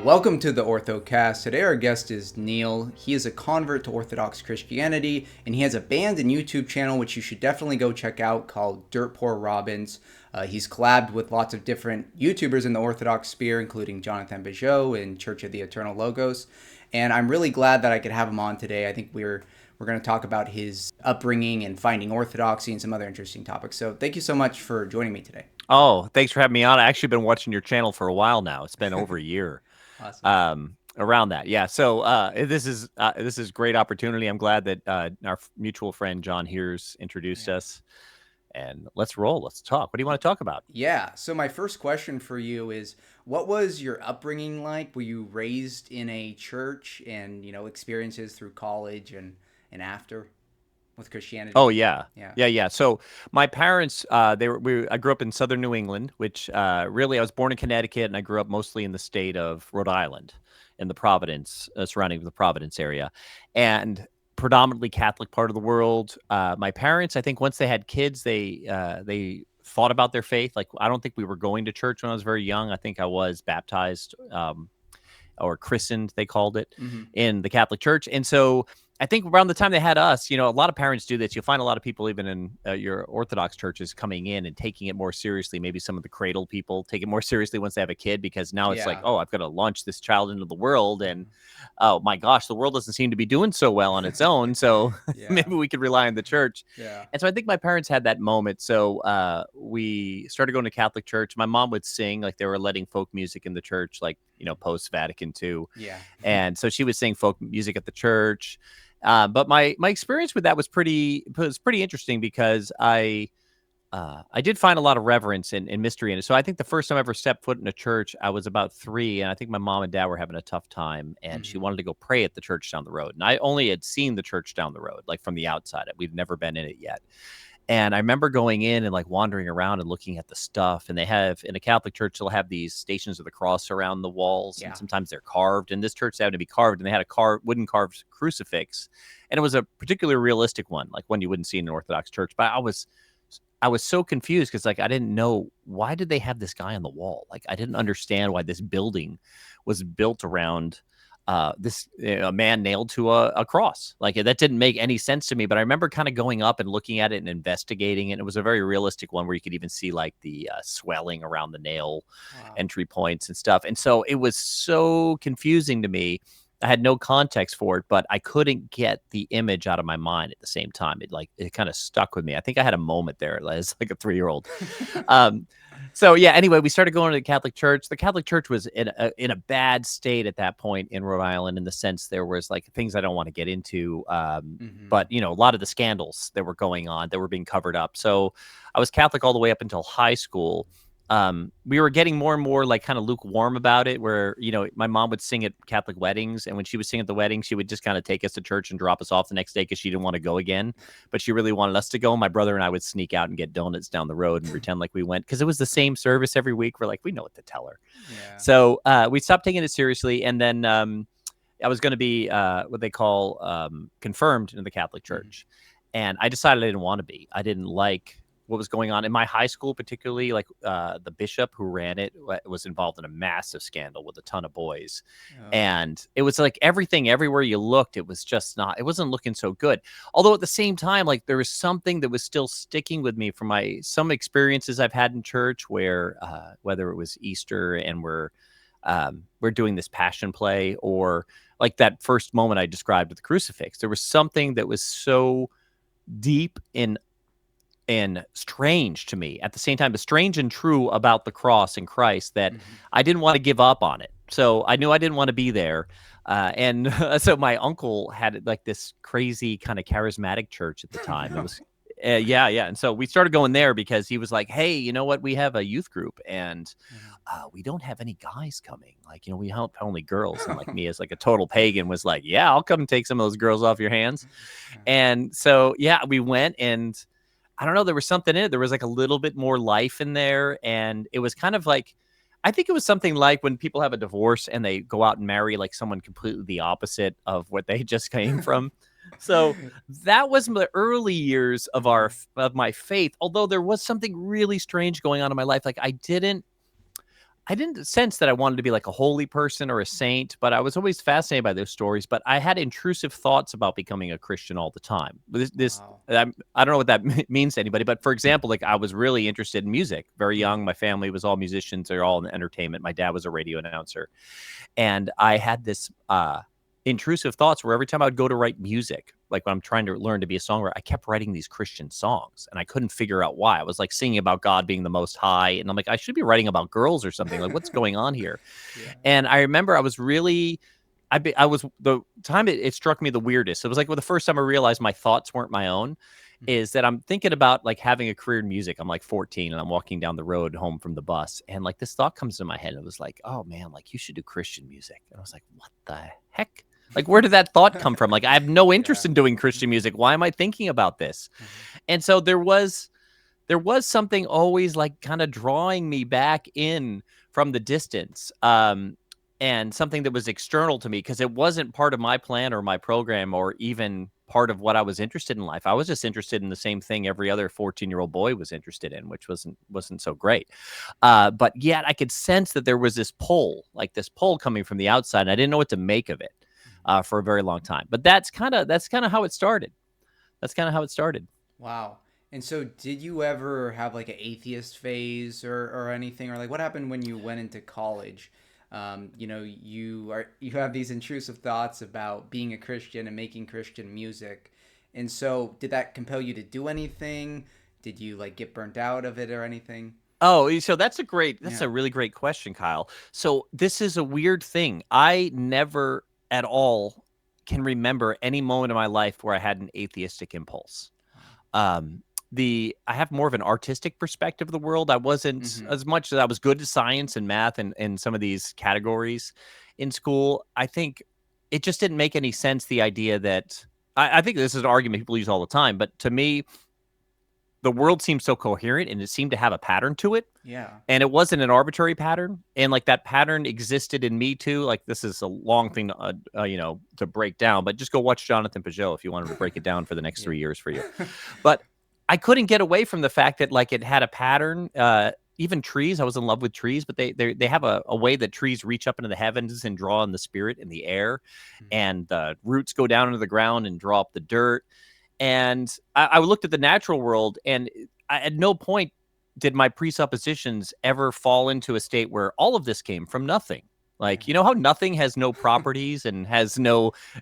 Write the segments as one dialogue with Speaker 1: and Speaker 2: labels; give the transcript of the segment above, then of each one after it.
Speaker 1: Welcome to the Orthocast. Today our guest is Neil. He is a convert to Orthodox Christianity, and he has a band and YouTube channel which you should definitely go check out called Dirt Poor Robins. He's collabed with lots of different YouTubers in the Orthodox sphere, including Jonathan Bijot and Church of the Eternal Logos. And I'm really glad that I could have him on today. I think we're going to talk about his upbringing and finding orthodoxy and some other interesting topics. So thank you so much for joining me today.
Speaker 2: Oh, thanks for having me on. I actually been watching your channel for a while now. It's been over a year.
Speaker 1: Awesome.
Speaker 2: Around that. Yeah. So this is great opportunity. I'm glad that our mutual friend John Heers introduced us. And let's roll. Let's talk. What do you want to talk about?
Speaker 1: Yeah. So my first question for you is, what was your upbringing like? Were you raised in a church, and experiences through college and after with Christianity?
Speaker 2: Oh yeah.
Speaker 1: Yeah.
Speaker 2: Yeah. So my parents, I grew up in southern New England, which really I was born in Connecticut, and I grew up mostly in the state of Rhode Island, in the Providence, surrounding the Providence area, and predominantly Catholic part of the world. My parents, I think, once they had kids, they thought about their faith. Like, I don't think we were going to church when I was very young. I think I was baptized or christened, they called it, in the Catholic Church, and so I think around the time they had us, a lot of parents do this. You'll find a lot of people, even in your Orthodox churches, coming in and taking it more seriously. Maybe some of the cradle people take it more seriously once they have a kid, because now it's like, oh, I've got to launch this child into the world. And oh my gosh, the world doesn't seem to be doing so well on its own. So maybe we could rely on the church.
Speaker 1: Yeah.
Speaker 2: And so I think my parents had that moment. So we started going to Catholic church. My mom would sing, like they were letting folk music in the church, like, post Vatican II.
Speaker 1: Yeah.
Speaker 2: And so she would sing folk music at the church. But my experience with that was pretty interesting, because I did find a lot of reverence and mystery in it. So I think the first time I ever stepped foot in a church, I was about 3, and I think my mom and dad were having a tough time, and she wanted to go pray at the church down the road. And I only had seen the church down the road, like from the outside. We'd never been in it yet. And I remember going in and like wandering around and looking at the stuff. And they have, in a Catholic church, they'll have these Stations of the Cross around the walls. And sometimes they're carved. And this church, they happened to be carved. And they had a wooden carved crucifix. And it was a particularly realistic one, like one you wouldn't see in an Orthodox church. But I was so confused, because like I didn't know, why did they have this guy on the wall? Like I didn't understand why this building was built around this a man nailed to a cross. Like that didn't make any sense to me. But I remember kind of going up and looking at it and investigating it. It was a very realistic one, where you could even see like the swelling around the nail entry points and stuff. And so it was so confusing to me. I had no context for it, but I couldn't get the image out of my mind at the same time. It kind of stuck with me. I think I had a moment there as like a 3-year-old. So yeah, anyway, we started going to the Catholic Church. The Catholic Church was in a bad state at that point in Rhode Island, in the sense there was like things I don't want to get into. But a lot of the scandals that were going on, that were being covered up. So I was Catholic all the way up until high school. We were getting more and more like kind of lukewarm about it, where, my mom would sing at Catholic weddings. And when she would sing at the wedding, she would just kind of take us to church and drop us off the next day, because she didn't want to go again. But she really wanted us to go. My brother and I would sneak out and get donuts down the road and pretend like we went, because it was the same service every week. We're like, we know what to tell her. Yeah. So we stopped taking it seriously. And then I was going to be what they call confirmed in the Catholic Church. And I decided I didn't want to be. I didn't like what was going on in my high school, particularly like the bishop who ran it was involved in a massive scandal with a ton of boys. And it was like everything, everywhere you looked, it wasn't looking so good. Although at the same time, like there was something that was still sticking with me from some experiences I've had in church, where whether it was Easter and we're doing this passion play, or like that first moment I described with the crucifix, there was something that was so deep and strange to me at the same time, but strange and true about the cross and Christ, that I didn't want to give up on it. So I knew I didn't want to be there. And so my uncle had like this crazy kind of charismatic church at the time. It was, yeah. And so we started going there, because he was like, hey, you know what? We have a youth group, and we don't have any guys coming. Like, we have only girls. And like me, as like a total pagan, was like, yeah, I'll come and take some of those girls off your hands. And so, yeah, we went, and I don't know, there was something in it. There was like a little bit more life in there. And it was kind of like, I think it was something like when people have a divorce and they go out and marry like someone completely the opposite of what they just came from. So that was the early years of my faith. Although there was something really strange going on in my life. Like I didn't sense that I wanted to be like a holy person or a saint, but I was always fascinated by those stories. But I had intrusive thoughts about becoming a Christian all the time.
Speaker 1: Wow.
Speaker 2: I don't know what that means to anybody, but for example, like I was really interested in music very young. My family was all musicians. They're all in entertainment. My dad was a radio announcer. And I had this intrusive thoughts where every time I would go to write music, like when I'm trying to learn to be a songwriter, I kept writing these Christian songs and I couldn't figure out why. I was like singing about God being the most high. And I'm like, I should be writing about girls or something. Like, what's going on here?
Speaker 1: Yeah.
Speaker 2: And I remember I was really, I was the time it struck me the weirdest. It was like the first time I realized my thoughts weren't my own. Is that I'm thinking about like having a career in music. I'm like 14 and I'm walking down the road home from the bus. And like this thought comes to my head. It was like, oh man, like you should do Christian music. And I was like, what the heck? Like, where did that thought come from? Like, I have no interest in doing Christian music. Why am I thinking about this? And so there was something always like kind of drawing me back in from the distance. And something that was external to me because it wasn't part of my plan or my program or even part of what I was interested in life. I was just interested in the same thing every other 14-year-old boy was interested in, which wasn't so great. But yet I could sense that there was this pull coming from the outside, and I didn't know what to make of it for a very long time. But that's kind of how it started. That's kind of how it started.
Speaker 1: Wow. And so did you ever have like an atheist phase or anything? Or like what happened when you went into college? You have these intrusive thoughts about being a Christian and making Christian music. And so did that compel you to do anything? Did you like get burnt out of it or anything?
Speaker 2: Oh, so that's
Speaker 1: Yeah.
Speaker 2: a really great question, Kyle. So this is a weird thing. I never at all can remember any moment in my life where I had an atheistic impulse. Um, I have more of an artistic perspective of the world. I wasn't
Speaker 1: Mm-hmm.
Speaker 2: as much as I was good at science and math and some of these categories in school. I think it just didn't make any sense. The idea that I think this is an argument people use all the time, but to me, the world seemed so coherent and it seemed to have a pattern to it.
Speaker 1: Yeah.
Speaker 2: And it wasn't an arbitrary pattern. And like that pattern existed in me too. Like this is a long thing to break down, but just go watch Jonathan Peugeot if you wanted to break it down for the next 3 years for you. But I couldn't get away from the fact that like it had a pattern. Even trees, I was in love with trees, but they have a way that trees reach up into the heavens and draw in the spirit in the air, and the roots go down into the ground and draw up the dirt. And I looked at the natural world, and at no point did my presuppositions ever fall into a state where all of this came from nothing. Like, you know how nothing has no properties and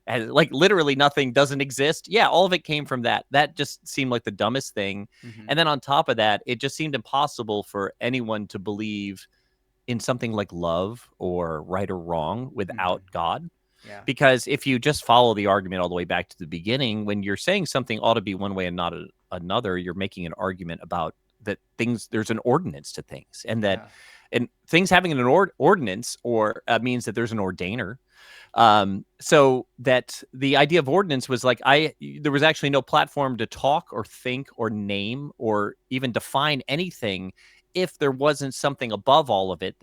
Speaker 2: like literally nothing doesn't exist? Yeah, all of it came from that. That just seemed like the dumbest thing.
Speaker 1: Mm-hmm.
Speaker 2: And then on top of that, it just seemed impossible for anyone to believe in something like love or right or wrong without God.
Speaker 1: Yeah.
Speaker 2: Because if you just follow the argument all the way back to the beginning, when you're saying something ought to be one way and not another, you're making an argument about that there's an ordinance to things, and that and things having an ordinance or means that there's an ordainer. So that the idea of ordinance was like there was actually no platform to talk or think or name or even define anything if there wasn't something above all of it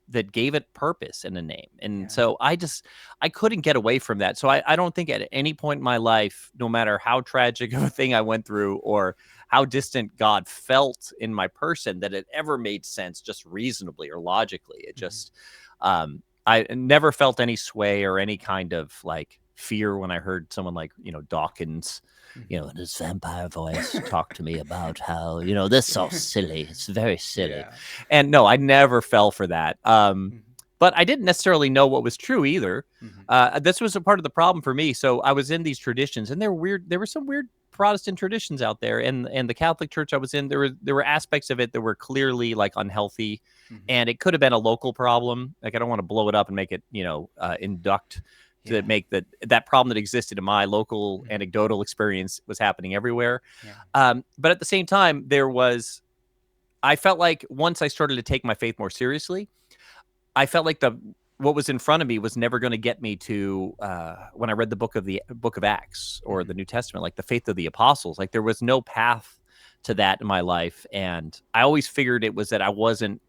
Speaker 2: that gave it purpose and a name. And so I couldn't get away from that. So I don't think at any point in my life, no matter how tragic of a thing I went through or how distant God felt in my person, that it ever made sense just reasonably or logically. It just, I never felt any sway or any kind of like fear when I heard someone like, Dawkins, in his vampire voice talk to me about how, this is all silly. It's very silly. Yeah. And no, I never fell for that. But I didn't necessarily know what was true either. This was a part of the problem for me. So I was in these traditions, and there were some weird Protestant traditions out there, and the Catholic Church I was in, there were aspects of it that were clearly like unhealthy, and it could have been a local problem. Like I don't want to blow it up and make it, induct to make that problem that existed in my local anecdotal experience was happening everywhere. But at the same time, I felt like once I started to take my faith more seriously, I felt like what was in front of me was never going to get me to when I read the book of Acts or the New Testament, like the faith of the apostles. Like there was no path to that in my life, and I always figured it was that I wasn't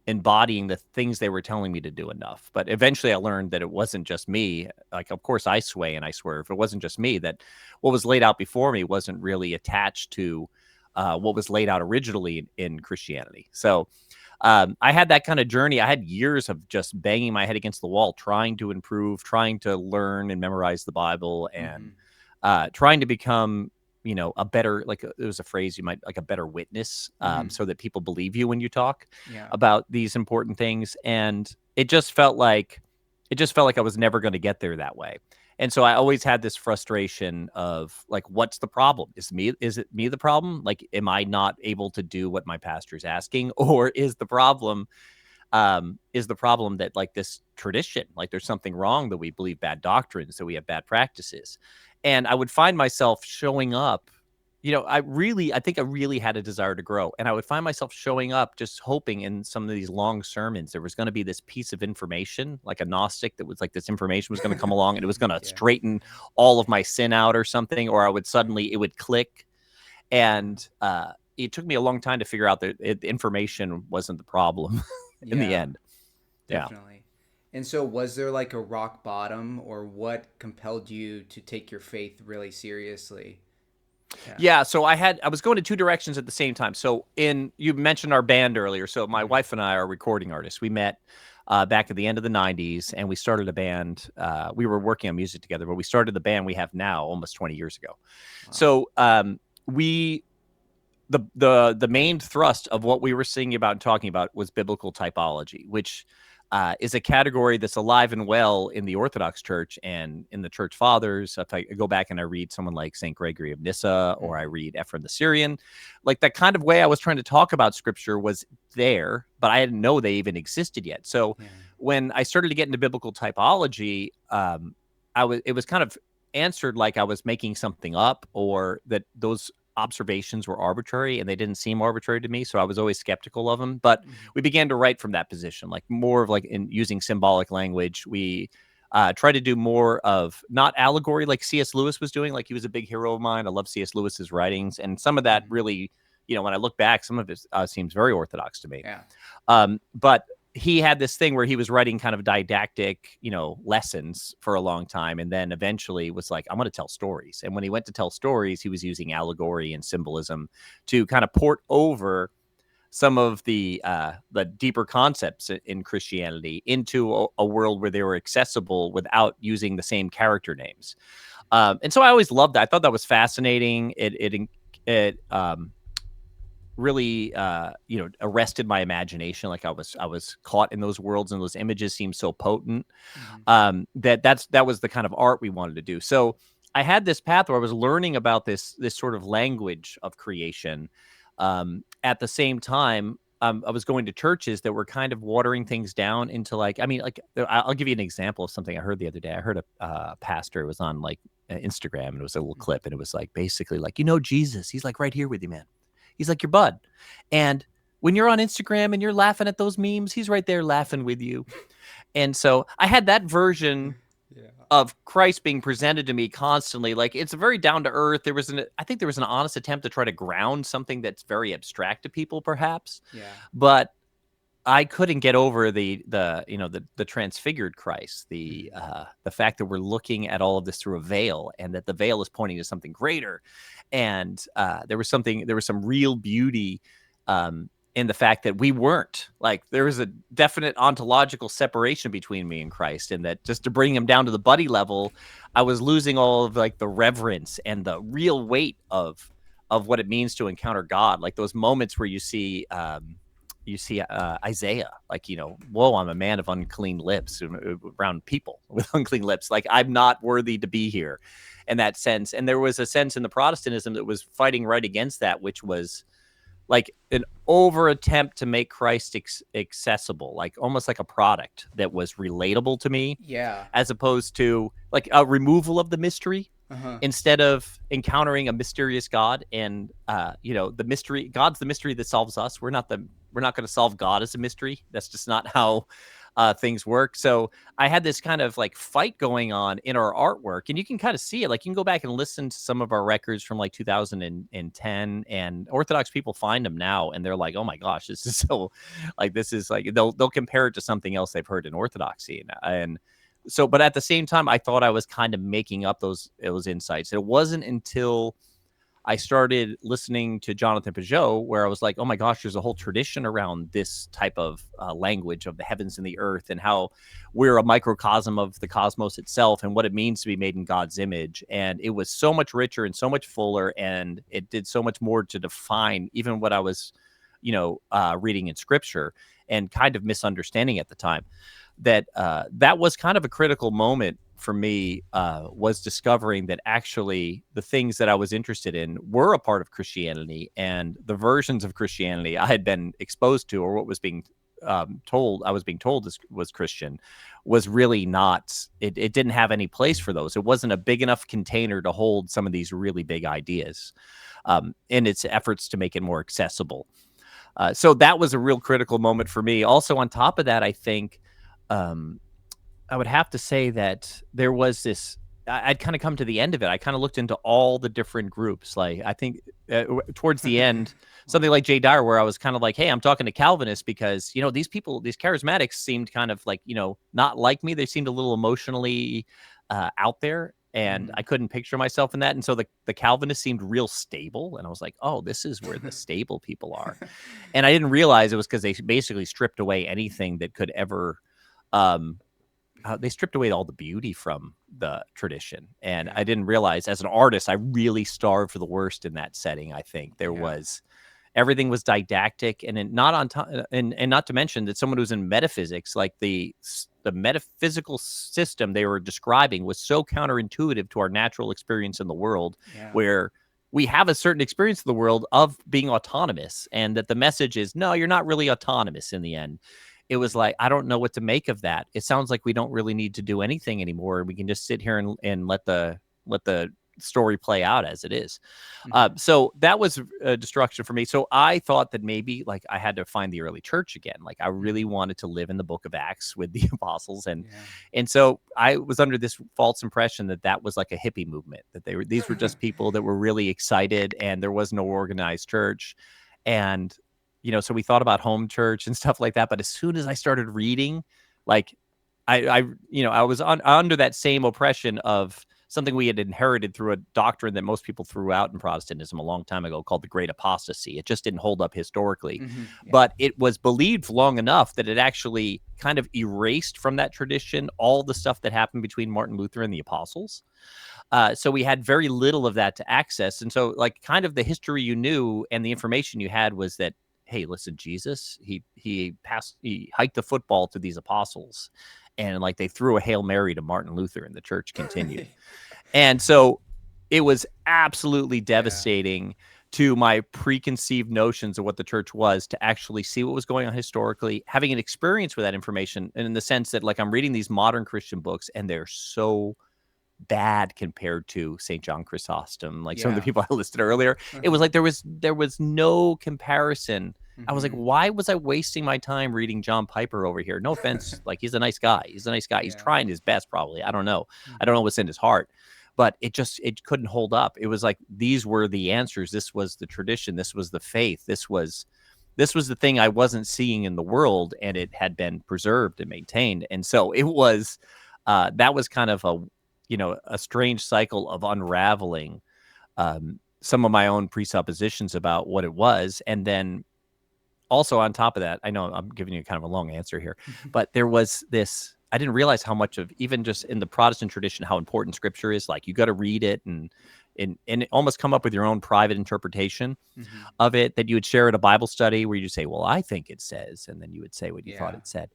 Speaker 2: embodying the things they were telling me to do enough. But eventually I learned that it wasn't just me. Like, of course I sway and I swerve. It wasn't just me, that what was laid out before me wasn't really attached to what was laid out originally in Christianity. So I had that kind of journey. I had years of just banging my head against the wall, trying to improve, trying to learn and memorize the Bible, and trying to become, a better, it was a phrase you might like, a better witness, so that people believe you when you talk
Speaker 1: Yeah.
Speaker 2: about these important things. And it just felt like I was never going to get there that way. And so I always had this frustration of like, what's the problem? Is it me the problem? Like, am I not able to do what my pastor's asking? Or is the problem that like this tradition, like there's something wrong, that we believe bad doctrines, that we have bad practices? And I would find myself showing up, I think I really had a desire to grow. And I would find myself showing up just hoping in some of these long sermons, there was going to be this piece of information, like a Gnostic, that was like this information was going to come along and it was going to
Speaker 1: Yeah.
Speaker 2: straighten all of my sin out or something, or it would click. And it took me a long time to figure out that information wasn't the problem in the end.
Speaker 1: Definitely. And so was there like a rock bottom, or what compelled you to take your faith really seriously?
Speaker 2: Yeah, so I was going to two directions at the same time. So you mentioned our band earlier. So my wife and I are recording artists. We met back at the end of the 90s, and we started a band. We were working on music together, but we started the band we have now almost 20 years ago. Wow. So we the main thrust of what we were singing about and talking about was biblical typology, which is a category that's alive and well in the Orthodox Church and in the Church Fathers. If I go back and I read someone like St. Gregory of Nyssa, or I read Ephraim the Syrian, like that kind of way I was trying to talk about Scripture was there, but I didn't know they even existed yet. So when I started to get into biblical typology, it was kind of answered like I was making something up, or that those observations were arbitrary, and they didn't seem arbitrary to me. So I was always skeptical of them. But we began to write from that position, like more of like in using symbolic language. We try to do more of not allegory like C.S. Lewis was doing. Like, he was a big hero of mine. I love C.S. Lewis's writings, and some of that really, when I look back, some of it seems very orthodox to me. But he had this thing where he was writing kind of didactic, lessons for a long time. And then eventually was like, I'm going to tell stories. And when he went to tell stories, he was using allegory and symbolism to kind of port over some of the deeper concepts in Christianity into a world where they were accessible without using the same character names. And so I always loved that. I thought that was fascinating. It really arrested my imagination. Like, I was caught in those worlds, and those images seemed so potent that was the kind of art we wanted to do. So I had this path where I was learning about this sort of language of creation. At the same time, I was going to churches that were kind of watering things down into I'll give you an example of something I heard the other day. I heard a pastor was on like Instagram, and it was a little clip, and it was like basically like, Jesus, he's like right here with you, man. He's like your bud. And when you're on Instagram and you're laughing at those memes, he's right there laughing with you. And so I had that version of Christ being presented to me constantly. Like, it's very down to earth. I think there was an honest attempt to try to ground something that's very abstract to people, perhaps. But I couldn't get over the transfigured Christ, the fact that we're looking at all of this through a veil, and that the veil is pointing to something greater. And there was some real beauty in the fact that we weren't, like, there was a definite ontological separation between me and Christ, and that just to bring him down to the buddy level, I was losing all of like the reverence and the real weight of what it means to encounter God. Like those moments where you see Isaiah, like, whoa, I'm a man of unclean lips, around people with unclean lips. Like, I'm not worthy to be here, in that sense. And there was a sense in the Protestantism that was fighting right against that, which was like an over attempt to make Christ accessible, like almost like a product that was relatable to me. As opposed to like a removal of the mystery. Instead of encountering a mysterious God, and the mystery, God's the mystery that solves us. We're not going to solve God as a mystery. That's just not how things work. So I had this kind of like fight going on in our artwork, and you can kind of see it. Like, you can go back and listen to some of our records from like 2010, and Orthodox people find them now, and they're like, oh my gosh, this is so, like, this is like, they'll compare it to something else they've heard in Orthodoxy. And so, but at the same time, I thought I was kind of making up those insights. It wasn't until I started listening to Jonathan Peugeot, where I was like, oh my gosh, there's a whole tradition around this type of language of the heavens and the earth, and how we're a microcosm of the cosmos itself and what it means to be made in God's image. And it was so much richer and so much fuller, and it did so much more to define even what I was, reading in scripture and kind of misunderstanding at the time. That was kind of a critical moment for me, was discovering that actually the things that I was interested in were a part of Christianity, and the versions of Christianity I had been exposed to, or what was being I was being told was Christian, was really not. It didn't have any place for those. It wasn't a big enough container to hold some of these really big ideas, in its efforts to make it more accessible. So that was a real critical moment for me. Also, on top of that, I think. I would have to say that there was this. I'd kind of come to the end of it. I kind of looked into all the different groups. Like, I think towards the end, something like Jay Dyer, where I was kind of like, hey, I'm talking to Calvinists because, these people, these charismatics seemed kind of like, not like me. They seemed a little emotionally out there. And I couldn't picture myself in that. And so the Calvinists seemed real stable. And I was like, oh, this is where the stable people are. And I didn't realize it was because they basically stripped away anything that could ever they stripped away all the beauty from the tradition. And I didn't realize, as an artist, I really starved for the worst in that setting. I think there was, everything was didactic, and not on time, and not to mention that someone who's in metaphysics, like the metaphysical system they were describing was so counterintuitive to our natural experience in the world, where we have a certain experience of the world of being autonomous, and that the message is, no, you're not really autonomous in the end. It was like, I don't know what to make of that. It sounds like we don't really need to do anything anymore. We can just sit here and let the story play out as it is. So that was a destruction for me. So I thought that maybe like I had to find the early church again. Like, I really wanted to live in the book of Acts with the apostles. And so I was under this false impression that was like a hippie movement, that these were just people that were really excited, and there was no organized church. And so we thought about home church and stuff like that. But as soon as I started reading, like I was under that same oppression of something we had inherited through a doctrine that most people threw out in Protestantism a long time ago, called the Great Apostasy. It just didn't hold up historically, but it was believed long enough that it actually kind of erased from that tradition all the stuff that happened between Martin Luther and the apostles. So we had very little of that to access. And so, like, kind of the history you knew and the information you had was that, hey, listen, Jesus, he hiked the football to these apostles, and like they threw a Hail Mary to Martin Luther, and the church continued. And so it was absolutely devastating to my preconceived notions of what the church was, to actually see what was going on historically, having an experience with that information, and in the sense that, like, I'm reading these modern Christian books and they're so bad compared to St. John Chrysostom, like some of the people I listed earlier. It was like there was no comparison. I was like, why was I wasting my time reading John Piper over here? No offense, like, he's a nice guy. He's trying his best, probably. I don't know. I don't know what's in his heart, but it couldn't hold up. It was like, these were the answers. This was the tradition. This was the faith. This was the thing I wasn't seeing in the world, and it had been preserved and maintained. And so it was, that was kind of a strange cycle of unraveling some of my own presuppositions about what it was. And then also on top of that, I know I'm giving you kind of a long answer here, but there was this, I didn't realize how much of, even just in the Protestant tradition, how important scripture is. Like, you got to read it and almost come up with your own private interpretation of it, that you would share at a Bible study where you say, well, I think it says, and then you would say what you thought it said,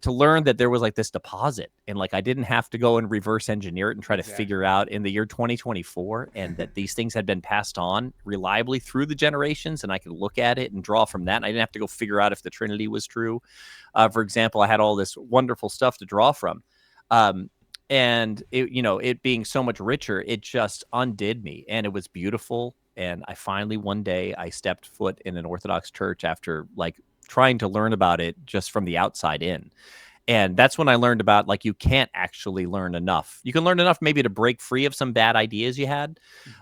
Speaker 2: to learn that there was like this deposit, and like, I didn't have to go and reverse engineer it and try to figure out in the year 2024, and that these things had been passed on reliably through the generations, and I could look at it and draw from that. And I didn't have to go figure out if the Trinity was true. For example, I had all this wonderful stuff to draw from. And it being so much richer, it just undid me, and it was beautiful. And I finally, one day, I stepped foot in an Orthodox church after like trying to learn about it just from the outside in. And that's when I learned about, like, you can't actually learn enough. You can learn enough maybe to break free of some bad ideas you had,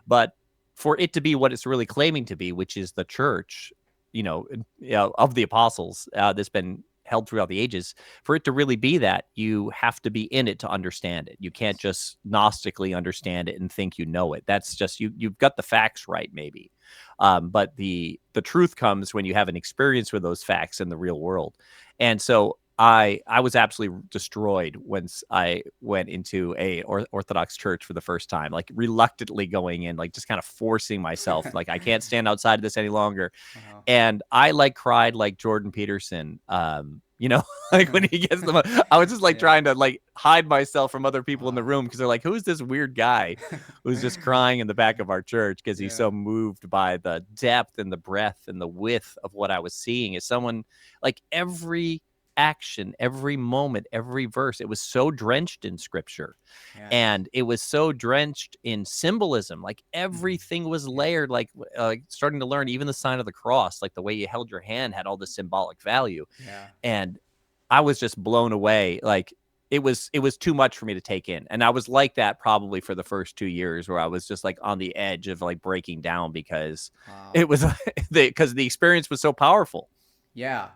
Speaker 2: but for it to be what it's really claiming to be, which is the church, of the apostles, that's been held throughout the ages. For it to really be that, you have to be in it to understand it. You can't just gnostically understand it and think you know it. That's just you've got the facts right, maybe. But the truth comes when you have an experience with those facts in the real world. And so I was absolutely destroyed once I went into a Orthodox church for the first time, like reluctantly going in, like just kind of forcing myself, like I can't stand outside of this any longer.
Speaker 1: Wow.
Speaker 2: And I like cried like Jordan Peterson. Like when he gets them, I was just like
Speaker 1: Yeah.
Speaker 2: trying to like hide myself from other people in the
Speaker 1: Wow.
Speaker 2: room because they're like, who's this weird guy who's just crying in the back of our church because he's
Speaker 1: Yeah.
Speaker 2: so moved by the depth and the breadth and the width of what I was seeing as someone like every action, every moment, every verse. It was so drenched in scripture
Speaker 1: Yeah.
Speaker 2: and it was so drenched in symbolism. Like
Speaker 1: Mhm.
Speaker 2: everything was
Speaker 1: Yeah.
Speaker 2: layered, like starting to learn even the sign of the cross, like the way you held your hand had all this symbolic value.
Speaker 1: Yeah.
Speaker 2: And I was just blown away. Like it was too much for me to take in. And I was like that probably for the first 2 years where I was just like on the edge of like breaking down because
Speaker 1: Wow.
Speaker 2: it was because the experience was so powerful.
Speaker 1: Yeah.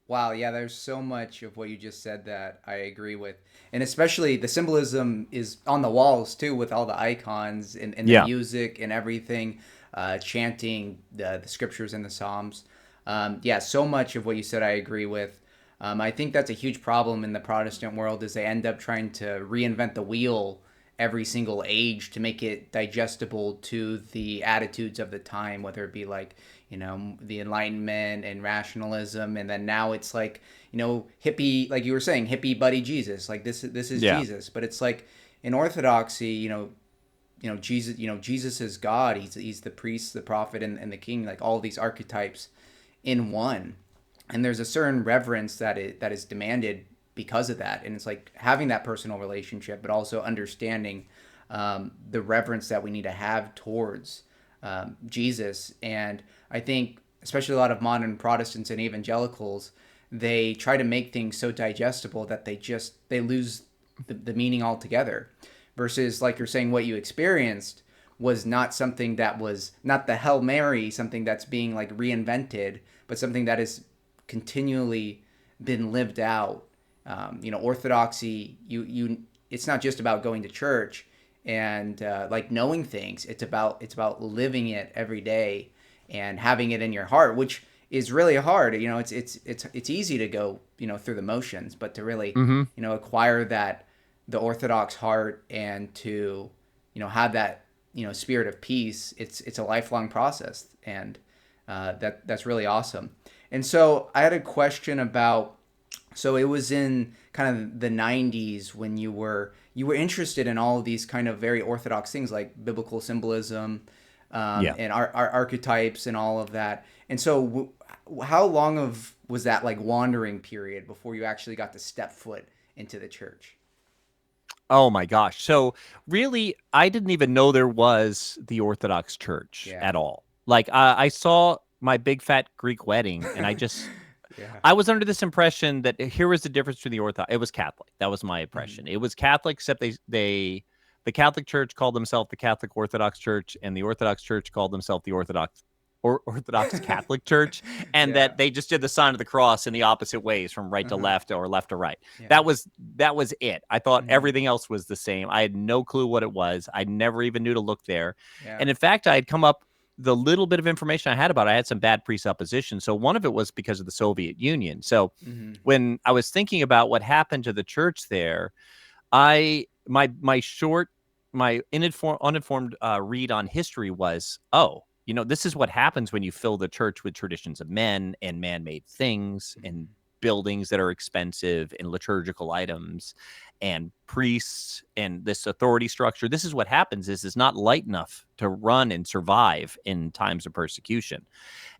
Speaker 1: Wow, yeah, there's so much of what you just said that I agree with. And especially the symbolism is on the walls too, with all the icons and the
Speaker 2: Yeah.
Speaker 1: music and everything, chanting the scriptures and the Psalms. Yeah, so much of what you said I agree with. I think that's a huge problem in the Protestant world is they end up trying to reinvent the wheel every single age to make it digestible to the attitudes of the time, whether it be like, the Enlightenment and rationalism, and then now it's like, hippie, like you were saying, hippie buddy Jesus, like this is
Speaker 2: Yeah.
Speaker 1: Jesus, but it's like in Orthodoxy, Jesus is God. He's the priest, the prophet, and the king, like all these archetypes in one, and there's a certain reverence that is demanded because of that, and it's like having that personal relationship, but also understanding the reverence that we need to have towards Jesus. And I think especially a lot of modern Protestants and evangelicals, they try to make things so digestible that they lose the meaning altogether. Versus, like you're saying, what you experienced was not something that was not the Hail Mary, something that's being like reinvented, but something that has continually been lived out. Orthodoxy, it's not just about going to church and like knowing things. It's about living it every day and having it in your heart, which is really hard. It's easy to go through the motions, but to really
Speaker 2: Mm-hmm.
Speaker 1: acquire the Orthodox heart and to have that spirit of peace. It's a lifelong process, and that's really awesome. And so I had a question about, so it was in kind of the 90s when you were interested in all of these kind of very orthodox things like biblical symbolism,
Speaker 2: Yeah.
Speaker 1: and our archetypes and all of that. And so how long was that like wandering period before you actually got to step foot into the church?
Speaker 2: Oh my gosh. So really, I didn't even know there was the Orthodox Church
Speaker 1: Yeah.
Speaker 2: at all. Like I saw my big fat Greek wedding, and
Speaker 1: Yeah.
Speaker 2: I was under this impression that here was the difference between the Orthodox. It was Catholic. That was my
Speaker 1: Mhm.
Speaker 2: impression. It was Catholic, except the Catholic Church called themselves the Catholic Orthodox Church, and the Orthodox Church called themselves the Orthodox Catholic Church, and
Speaker 1: Yeah.
Speaker 2: that they just did the sign of the cross in the opposite ways, from right to
Speaker 1: Uh-huh.
Speaker 2: left or left to right.
Speaker 1: Yeah.
Speaker 2: That was it. I thought
Speaker 1: Mhm.
Speaker 2: everything else was the same. I had no clue what it was. I never even knew to look there.
Speaker 1: Yeah.
Speaker 2: And in fact, I had come up the little bit of information I had about it, I had some bad presuppositions. So one of it was because of the Soviet Union. So
Speaker 1: Mhm.
Speaker 2: when I was thinking about what happened to the church there, my uninformed read on history was, oh, this is what happens when you fill the church with traditions of men and man-made things and
Speaker 1: Mhm.
Speaker 2: buildings that are expensive and liturgical items and priests and this authority structure. This is what happens is it's not light enough to run and survive in times of persecution.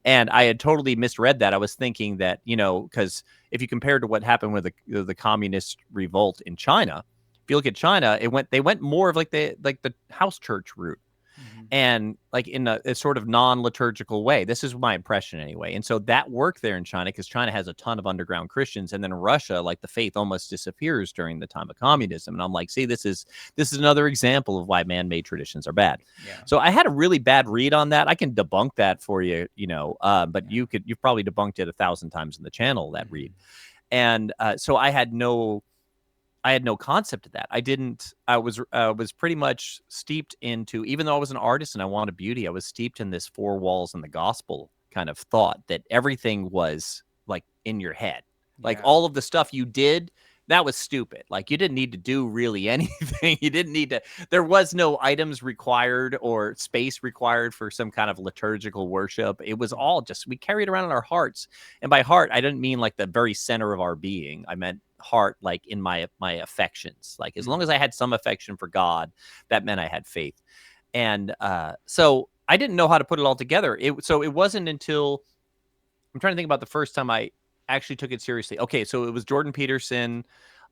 Speaker 2: And I had totally misread that. I was thinking that, because if you compare to what happened with the communist revolt in China, if you look at China, they went more of like the house church route,
Speaker 1: Mhm.
Speaker 2: and like in a sort of non-liturgical way. This is my impression anyway. And so that worked there in China because China has a ton of underground Christians, and then in Russia, like the faith almost disappears during the time of communism. And I'm like, see, this is another example of why man-made traditions are bad.
Speaker 1: Yeah.
Speaker 2: So I had a really bad read on that. I can debunk that for you, but
Speaker 1: Yeah.
Speaker 2: you've probably debunked it 1,000 times in the channel, that read.
Speaker 1: Mhm.
Speaker 2: And so I had no concept of that. I was pretty much steeped into, even though I was an artist and I wanted beauty, I was steeped in this four walls and the gospel kind of thought that everything was like in your head. Like all of the stuff you did, that was stupid. Like you didn't need to do really anything. You didn't need to, there was no items required or space required for some kind of liturgical worship. It was all just, we carried around in our hearts. And by heart, I didn't mean like the very center of our being. I meant heart, like in my affections. Like as long as I had some affection for God, that meant I had faith. And so I didn't know how to put it all together. So it wasn't until, I'm trying to think about the first time I actually took it seriously. Okay, so it was Jordan Peterson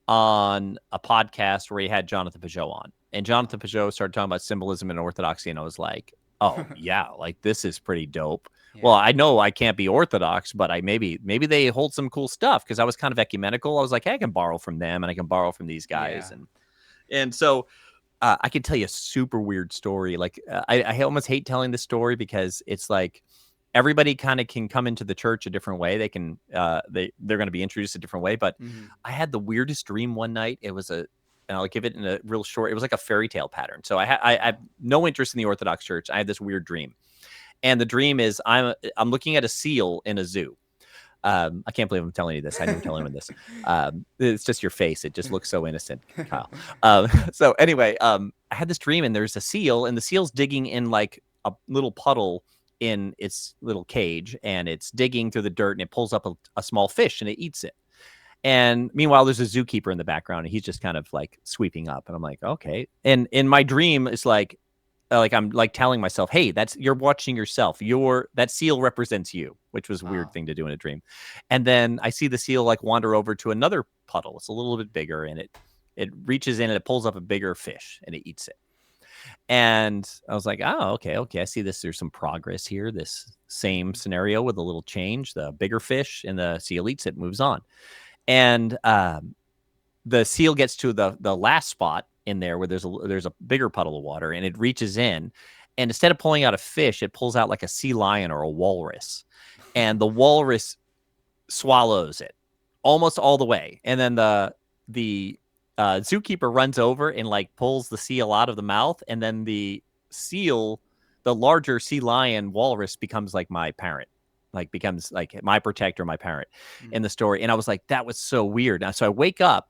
Speaker 2: on a podcast where he had Jonathan Peugeot on. And Jonathan Peugeot started talking about symbolism and orthodoxy, and I was like, oh, yeah, like this is pretty dope. Yeah. Well, I know I can't be Orthodox, but maybe they hold some cool stuff, because I was kind of ecumenical. I was like, hey, I can borrow from them and I can borrow from these guys. Yeah. And so I can tell you a super weird story. Like I almost hate telling this story because it's like everybody kind of can come into the church a different way. They can they're going to be introduced a different way. But I had the weirdest dream one night. It was and I'll give it in a real short. It was like a fairy tale pattern. So I have no interest in the Orthodox Church. I had this weird dream. And the dream is I'm looking at a seal in a zoo. I can't believe I'm telling you this. I didn't tell anyone this. It's just your face. It just looks so innocent, Kyle. So anyway, I had this dream, and there's a seal, and the seal's digging in like a little puddle in its little cage, and it's digging through the dirt, and it pulls up a small fish, and it eats it. And meanwhile, there's a zookeeper in the background, and he's just kind of like sweeping up. And I'm like, okay. And in my dream, it's like I'm like telling myself, hey, you're watching yourself. That seal represents you, which was a weird thing to do in a dream. And then I see the seal like wander over to another puddle. It's a little bit bigger, and it reaches in and it pulls up a bigger fish, and it eats it. And I was like, oh, okay. I see this. There's some progress here. This same scenario with a little change. The bigger fish and the seal eats it, moves on. And the seal gets to the last spot in there where there's a bigger puddle of water, and it reaches in, and instead of pulling out a fish, it pulls out like a sea lion or a walrus, and the walrus swallows it almost all the way. And then the zookeeper runs over and like pulls the seal out of the mouth, and then the larger sea lion walrus becomes like my parent. Like becomes like my protector, my parent in the story. And I was like, that was so weird. So I wake up.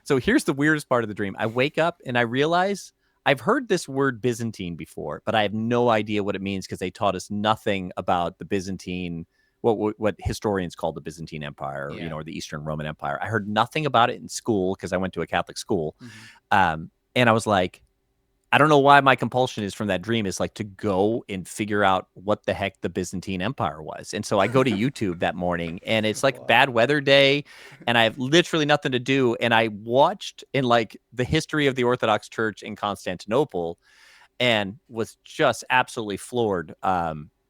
Speaker 2: So here's the weirdest part of the dream. I wake up and I realize I've heard this word Byzantine before, but I have no idea what it means, because they taught us nothing about the Byzantine, what historians call the Byzantine Empire, or the Eastern Roman Empire. I heard nothing about it in school because I went to a Catholic school. And I was like, I don't know why my compulsion is from that dream is like to go and figure out what the heck the Byzantine Empire was. And so I go to YouTube that morning, and it's like bad weather day, and I have literally nothing to do. And I watched in like the history of the Orthodox Church in Constantinople, and was just absolutely floored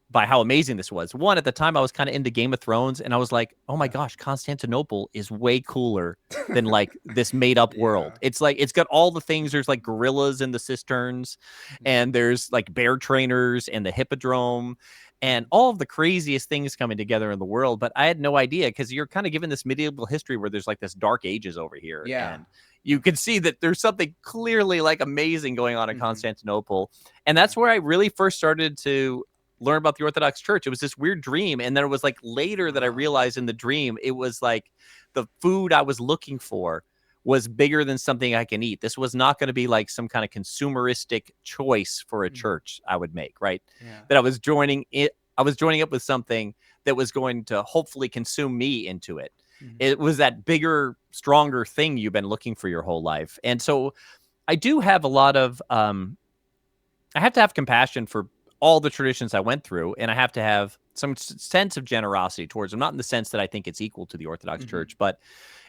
Speaker 2: by how amazing this was. One, at the time I was kind of into Game of Thrones, and I was like, oh my gosh, Constantinople is way cooler than like this made up world. It's like, it's got all the things. There's like gorillas in the cisterns, and there's like bear trainers and the hippodrome and all of the craziest things coming together in the world. But I had no idea, because you're kind of given this medieval history where there's like this dark ages over here. Yeah. And you can see that there's something clearly like amazing going on in Constantinople. And that's where I really first started to learn about the Orthodox Church. It was this weird dream. And then it was like later that I realized in the dream, it was like the food I was looking for was bigger than something I can eat. This was not going to be like some kind of consumeristic choice for a church I would make, right? Yeah. That I was joining up with something that was going to hopefully consume me into it. It was that bigger, stronger thing you've been looking for your whole life. And so I do have a lot of, I have to have compassion for all the traditions I went through, and I have to have some sense of generosity towards them, not in the sense that I think it's equal to the Orthodox Church, but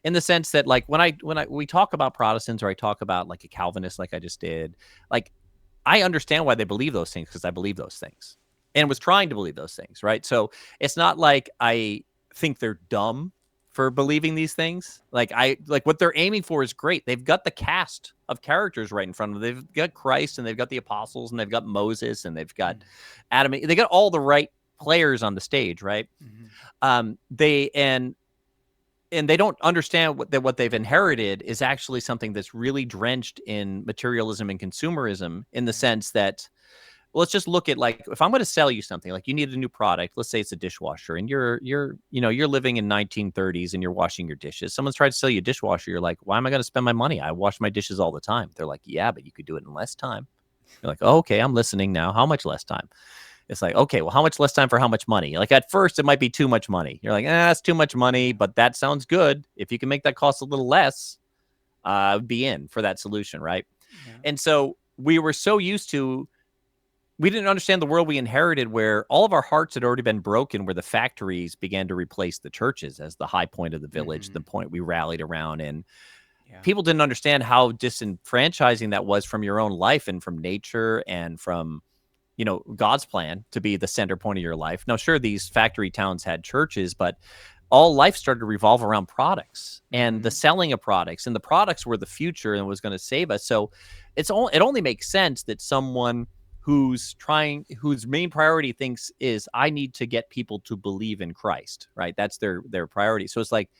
Speaker 2: in the sense that like when we talk about Protestants, or I talk about like a Calvinist, like I just did, like I understand why they believe those things, because I believe those things and was trying to believe those things. Right. So it's not like I think they're dumb for believing these things. Like what they're aiming for is great. They've got the cast of characters right in front of them. They've got Christ, and they've got the apostles, and they've got Moses, and they've got Adam. They got all the right players on the stage, right? and they don't understand what they've inherited is actually something that's really drenched in materialism and consumerism, in the sense that, let's just look at, like, if I'm going to sell you something, like you need a new product, let's say it's a dishwasher, and you're living in 1930s and you're washing your dishes. Someone's tried to sell you a dishwasher. You're like, why am I going to spend my money? I wash my dishes all the time. They're like, yeah, but you could do it in less time. You're like, oh, okay, I'm listening now. How much less time? It's like, okay, well, how much less time for how much money? Like, at first, it might be too much money. You're like, that's too much money, but that sounds good. If you can make that cost a little less, be in for that solution, right?
Speaker 1: Yeah.
Speaker 2: And so we were so used to, we didn't understand the world we inherited, where all of our hearts had already been broken, where the factories began to replace the churches as the high point of the village, the point we rallied around. And people didn't understand how disenfranchising that was from your own life and from nature and from, God's plan to be the center point of your life. Now, sure, these factory towns had churches, but all life started to revolve around products and the selling of products, and the products were the future and was going to save us. So it only makes sense that someone whose main priority thinks is, I need to get people to believe in Christ, right? That's their priority. So it's like,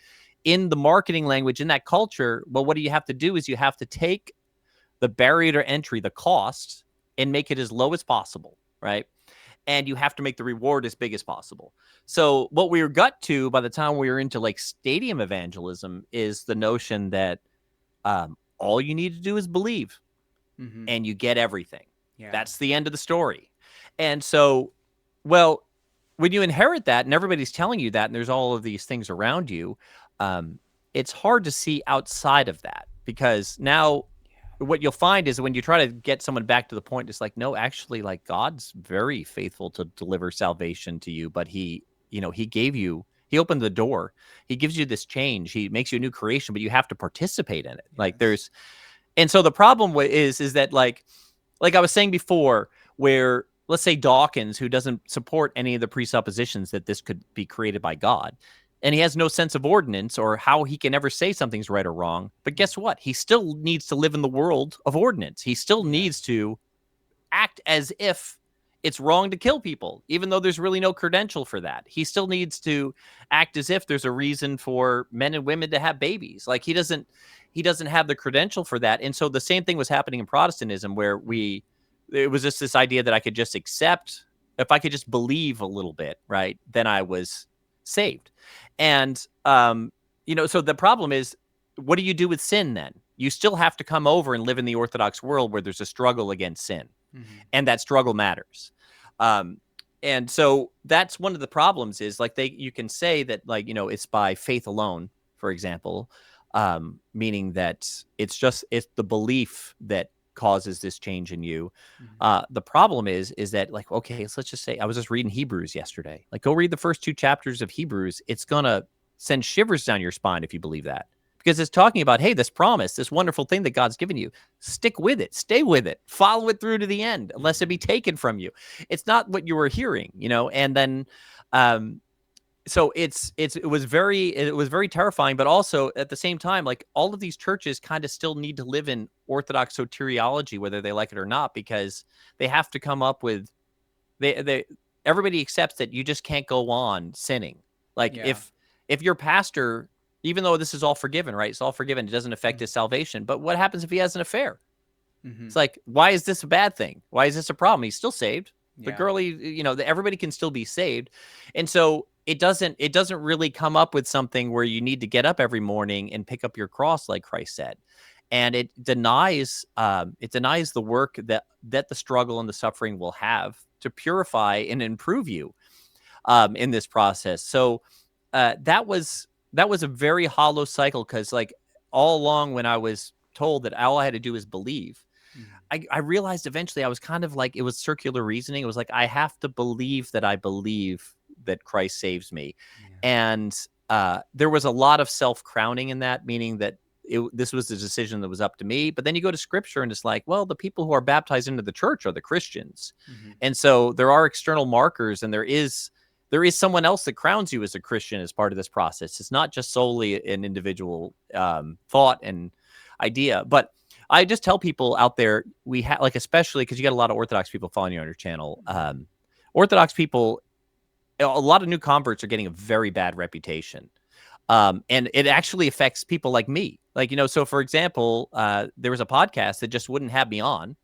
Speaker 2: in the marketing language, in that culture, well, what do you have to do is you have to take the barrier to entry, the cost, and make it as low as possible, right? And you have to make the reward as big as possible. So what we got to by the time we were into like stadium evangelism is the notion that all you need to do is believe, and you get everything. Yeah. That's the end of the story. And so, well, when you inherit that and everybody's telling you that, and there's all of these things around you, it's hard to see outside of that, because now what you'll find is when you try to get someone back to the point, it's like, no, actually, like, God's very faithful to deliver salvation to you, but he opened the door. He gives you this change. He makes you a new creation, but you have to participate in it. Yes. And so the problem is that like I was saying before, where let's say Dawkins, who doesn't support any of the presuppositions that this could be created by God, and he has no sense of ordinance or how he can ever say something's right or wrong. But guess what? He still needs to live in the world of ordinance. He still needs to act as if it's wrong to kill people, even though there's really no credential for that. He still needs to act as if there's a reason for men and women to have babies. Like, he doesn't have the credential for that. And so the same thing was happening in Protestantism, where it was just this idea that I could just accept, if I could just believe a little bit, right, then I was saved. And, so the problem is, what do you do with sin then? You still have to come over and live in the Orthodox world where there's a struggle against sin. And that struggle matters. And so that's one of the problems, is like you can say that, like, it's by faith alone, for example, meaning that it's the belief that causes this change in you. The problem is that, like, okay, so let's just say I was just reading Hebrews yesterday. Like, go read the first 2 chapters of Hebrews. It's gonna send shivers down your spine if you believe that, because it's talking about, hey, this promise, this wonderful thing that God's given you, stick with it, stay with it, follow it through to the end, unless it be taken from you. It's not what you were hearing, and then so it was very terrifying, but also at the same time, like, all of these churches kind of still need to live in Orthodox soteriology, whether they like it or not, because they have to come up with, everybody accepts that you just can't go on sinning. Like, if your pastor, even though this is all forgiven, right? It's all forgiven. It doesn't affect his salvation. But what happens if he has an affair? It's like, why is this a bad thing? Why is this a problem? He's still saved. The girlie, everybody can still be saved. And so it doesn't really come up with something where you need to get up every morning and pick up your cross, like Christ said. And it denies the work that the struggle and the suffering will have to purify and improve you in this process. So that was a very hollow cycle, because, like, all along when I was told that all I had to do is believe, I realized eventually I was kind of like, it was circular reasoning. It was like, I have to believe that I believe that Christ saves me. And there was a lot of self-crowning in that, meaning that this was the decision that was up to me. But then you go to scripture and it's like, well, the people who are baptized into the church are the Christians. And so there are external markers, and there is someone else that crowns you as a Christian as part of this process. It's not just solely an individual thought and idea. But I just tell people out there, we have, like, especially because you got a lot of Orthodox people following you on your channel. Orthodox people, a lot of new converts are getting a very bad reputation. And it actually affects people like me. Like, so for example, there was a podcast that just wouldn't have me on.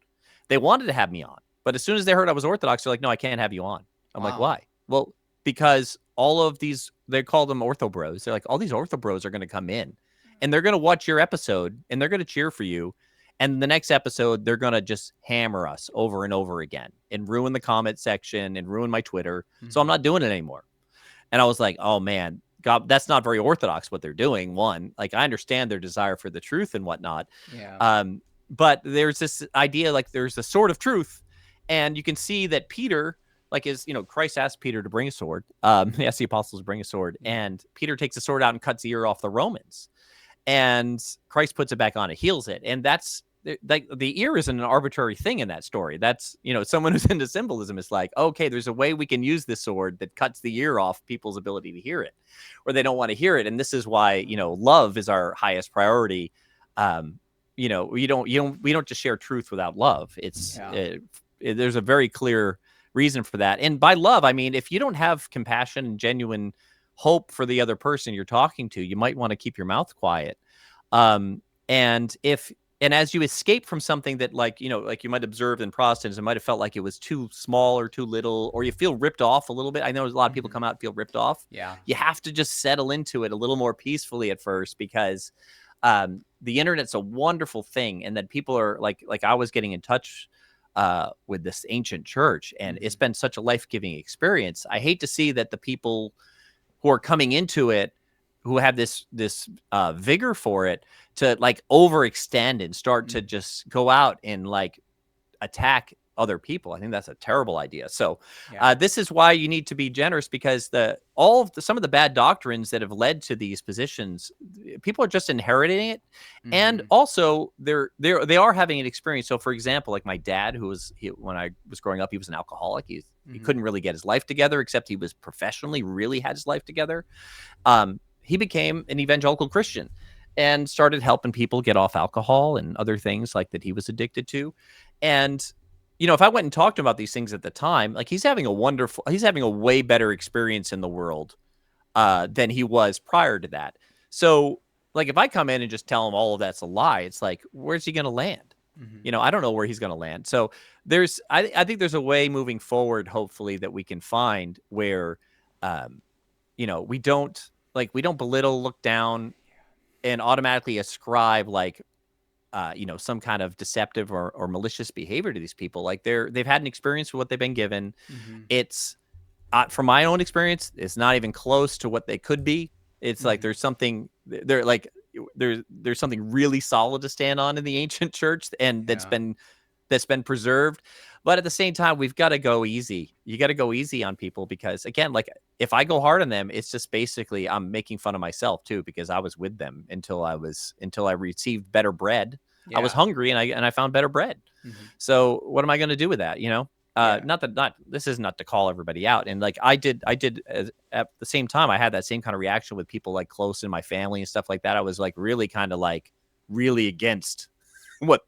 Speaker 2: They wanted to have me on, but as soon as they heard I was Orthodox, they're like, no, I can't have you on. I'm like,
Speaker 1: Wow.
Speaker 2: why? Well, because all of these, they call them ortho bros. They're like, all these ortho bros are going to come in and they're going to watch your episode and they're going to cheer for you. And the next episode, they're going to just hammer us over and over again and ruin the comment section and ruin my Twitter. So I'm
Speaker 1: Mm-hmm.
Speaker 2: not doing it anymore. And I was like, oh man, God, that's not very Orthodox what they're doing. One, like I understand their desire for the truth and whatnot.
Speaker 1: Yeah.
Speaker 2: But there's this idea, like there's a sword of truth. And you can see that Peter, like Christ asked Peter to bring a sword. He asked the apostles to bring a sword.
Speaker 1: Mm-hmm.
Speaker 2: And Peter takes the sword out and cuts the ear off the Romans. And Christ puts it back on, it heals it. And that's like the ear isn't an arbitrary thing in that story. That's, someone who's into symbolism is like, okay, there's a way we can use this sword that cuts the ear off people's ability to hear it, or they don't want to hear it. And this is why, love is our highest priority. We don't just share truth without love. It's there's a very clear reason for that. And by love, I mean, if you don't have compassion and genuine hope for the other person you're talking to, you might want to keep your mouth quiet. And as you escape from something that like you might observe in Protestants, it might have felt like it was too small or too little, or you feel ripped off a little bit. I know a lot of people come out and feel ripped off.
Speaker 1: Yeah.
Speaker 2: You have to just settle into it a little more peacefully at first, because the internet's a wonderful thing. And that people are like I was getting in touch with this ancient church, and it's been such a life-giving experience. I hate to see that the people who are coming into it, who have this vigor for it, to like overextend and start to just go out and like attack other people. I think that's a terrible idea. So this is why you need to be generous, because some of the bad doctrines that have led to these positions, people are just inheriting it.
Speaker 1: Mm-hmm.
Speaker 2: And also they are having an experience. So for example, like my dad, when I was growing up, he was an alcoholic. He couldn't really get his life together, except he was professionally really had his life together. He became an evangelical Christian and started helping people get off alcohol and other things like that he was addicted to. And if I went and talked to him about these things at the time, like he's having a way better experience in the world than he was prior to that. So like if I come in and just tell him all of that's a lie, it's like, where's he going to land?
Speaker 1: Mm-hmm.
Speaker 2: I don't know where he's going to land. So I think there's a way moving forward, hopefully, that we can find where, we don't belittle, look down, and automatically ascribe some kind of deceptive or malicious behavior to these people. Like they've had an experience with what they've been given.
Speaker 1: Mm-hmm.
Speaker 2: It's from my own experience, it's not even close to what they could be. It's like there's something there's something really solid to stand on in the ancient church, and that's been preserved. But at the same time, we've got to go easy. You got to go easy on people, because again, like if I go hard on them, it's just basically I'm making fun of myself too, because I was with them until I received better bread. I was hungry and I found better bread.
Speaker 1: Mm-hmm.
Speaker 2: So what am I going to do with that? This is not to call everybody out. And like I did at the same time, I had that same kind of reaction with people like close in my family and stuff like that. I was like really kind of like really against what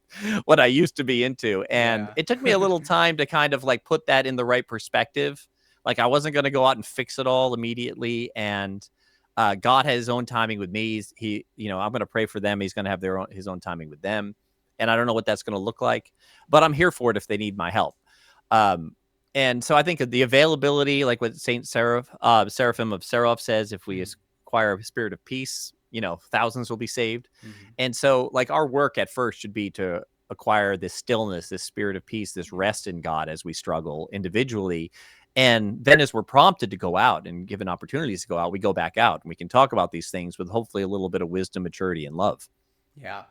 Speaker 2: I used to be into. And it took me a little time to kind of like put that in the right perspective. Like I wasn't going to go out and fix it all immediately. And God had his own timing with me. I'm going to pray for them. He's going to have his own timing with them. And I don't know what that's going to look like, but I'm here for it if they need my help. And so I think the availability, like what Saint Seraphim of Seraph says, if we acquire a spirit of peace, thousands will be saved. Mm-hmm. And so like our work at first should be to acquire this stillness, this spirit of peace, this rest in God as we struggle individually. And then as we're prompted to go out and given opportunities to go out, we go back out and we can talk about these things with hopefully a little bit of wisdom, maturity, and love.
Speaker 1: Yeah.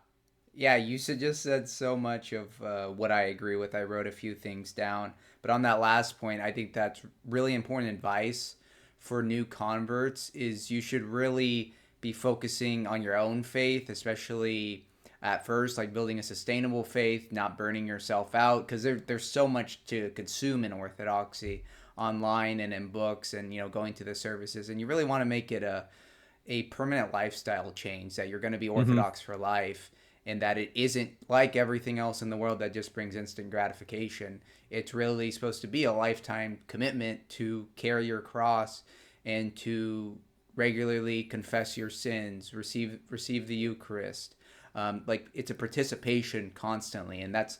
Speaker 1: Yeah, you just said so much of what I agree with. I wrote a few things down. But on that last point, I think that's really important advice for new converts is you should really be focusing on your own faith, especially at first, like building a sustainable faith, not burning yourself out, because there's so much to consume in Orthodoxy online and in books and, going to the services. And you really want to make it a permanent lifestyle change, that you're going to be Orthodox for life, and that it isn't like everything else in the world that just brings instant gratification. It's really supposed to be a lifetime commitment to carry your cross and to regularly confess your sins, receive the Eucharist. Like it's a participation constantly, and that's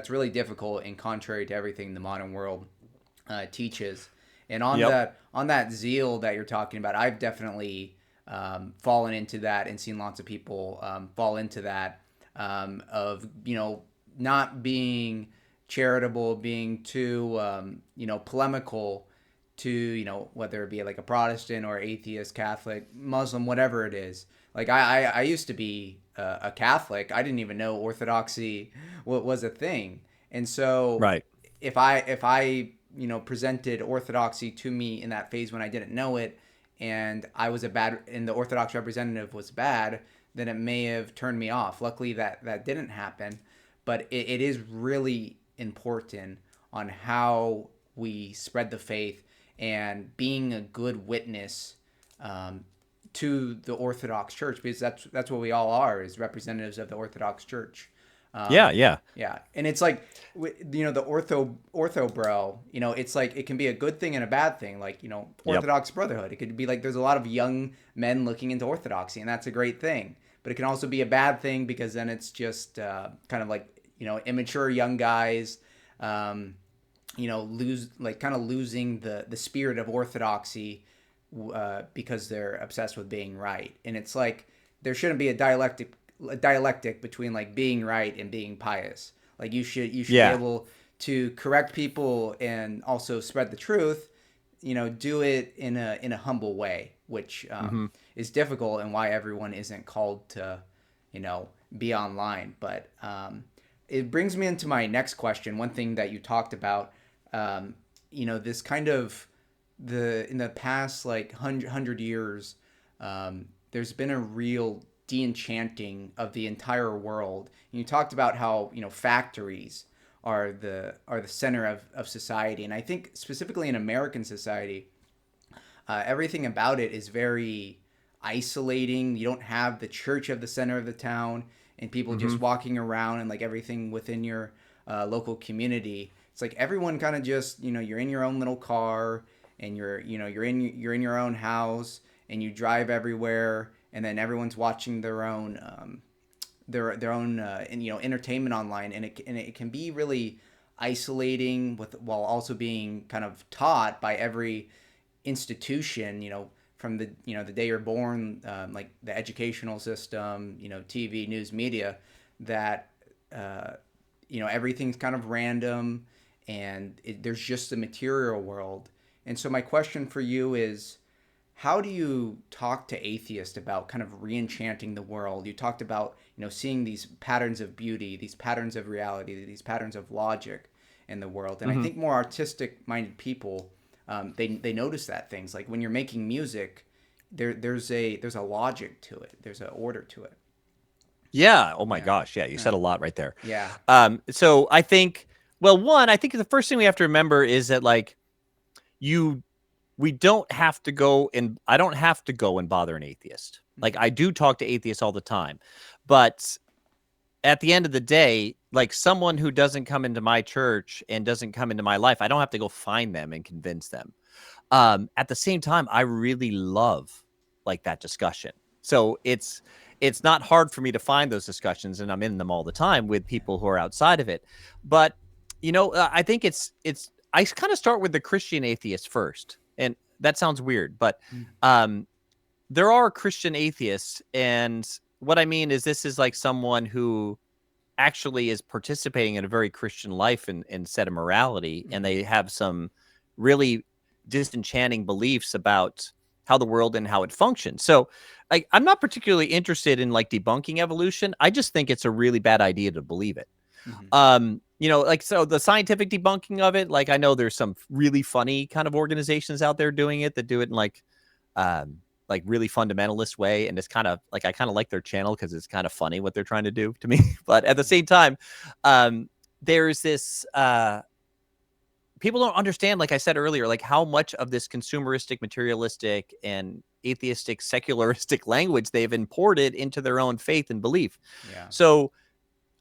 Speaker 1: really difficult and contrary to everything the modern world teaches. And
Speaker 2: Yep.
Speaker 1: on that zeal that you're talking about, I've definitely fallen into that and seen lots of people fall into that of not being charitable, being too polemical to whether it be like a Protestant or atheist, Catholic, Muslim, whatever it is. Like I used to be a Catholic. I didn't even know Orthodoxy was a thing, and so
Speaker 2: Right.
Speaker 1: if I presented Orthodoxy to me in that phase when I didn't know it, and I was a bad and the Orthodox representative was bad, then it may have turned me off. Luckily that didn't happen, but it is really important on how we spread the faith and being a good witness to the Orthodox Church, because that's what we all are, is representatives of the Orthodox Church.
Speaker 2: Yeah.
Speaker 1: Um,
Speaker 2: Yeah.
Speaker 1: yeah, and it's like the ortho bro. It's like it can be a good thing and a bad thing. Like
Speaker 2: Yep.
Speaker 1: Orthodox Brotherhood. It could be like there's a lot of young men looking into Orthodoxy, and that's a great thing. But it can also be a bad thing because then it's just kind of like immature young guys. Losing the spirit of Orthodoxy because they're obsessed with being right. And it's like there shouldn't be a dialectic between like being right and being pious. Like you should be
Speaker 2: Yeah.
Speaker 1: able to correct people and also spread the truth. Do it in a humble way, which
Speaker 2: Hmm.
Speaker 1: is difficult, and why everyone isn't called to be online. But it brings me into my next question. One thing that you talked about, this kind of in the past like hundred years, there's been a real de-enchanting of the entire world. And you talked about how factories are the center of society, and I think specifically in American society, everything about it is very isolating. You don't have the church at the center of the town and people
Speaker 2: Hmm.
Speaker 1: just walking around and like everything within your local community. It's like everyone kind of just you're in your own little car, and you're in your own house, and you drive everywhere, and then everyone's watching their own entertainment online, and it can be really isolating while also being kind of taught by every institution, from the day you're born, like the educational system, TV, news, media, that everything's kind of random, and there's just the material world. And so my question for you is, how do you talk to atheists about kind of re-enchanting the world? You talked about seeing these patterns of beauty, these patterns of reality, these patterns of logic in the world. And I
Speaker 2: Hmm.
Speaker 1: think more artistic minded people, they notice that things like when you're making music, there's a logic to it, there's an order to it.
Speaker 2: Yeah. Oh my
Speaker 1: Yeah,
Speaker 2: gosh. Yeah. You
Speaker 1: yeah,
Speaker 2: said a lot right there.
Speaker 1: yeah.
Speaker 2: So I think, well, one, I think the first thing we have to remember is that like you, we don't have to go and I don't have to go and bother an atheist. Like
Speaker 1: Mm-hmm.
Speaker 2: I do talk to atheists all the time, but at the end of the day, like someone who doesn't come into my church and doesn't come into my life, I don't have to go find them and convince them. At the same time, I really love like that discussion. So it's not hard for me to find those discussions, and I'm in them all the time with
Speaker 1: Yeah.
Speaker 2: people who are outside of it. But I think it's I kind of start with the Christian atheist first, and that sounds weird, but um, there are Christian atheists, and what I mean is this is like someone who actually is participating in a very Christian life and set of morality, and
Speaker 1: Mm-hmm.
Speaker 2: they have some really disenchanting beliefs about how the world and how it functions. So I'm not particularly interested in like debunking evolution. I just think it's a really bad idea to believe it.
Speaker 1: Mm-hmm.
Speaker 2: Like so the scientific debunking of it, like I know there's some really funny kind of organizations out there doing it that do it in like really fundamentalist way, and it's kind of like I kind of like their channel because it's kind of funny what they're trying to do to me. But at the same time, um there's this people don't understand, like I said earlier, like how much of this consumeristic, materialistic, and atheistic, secularistic language they've imported into their own faith and belief.
Speaker 1: Yeah.
Speaker 2: So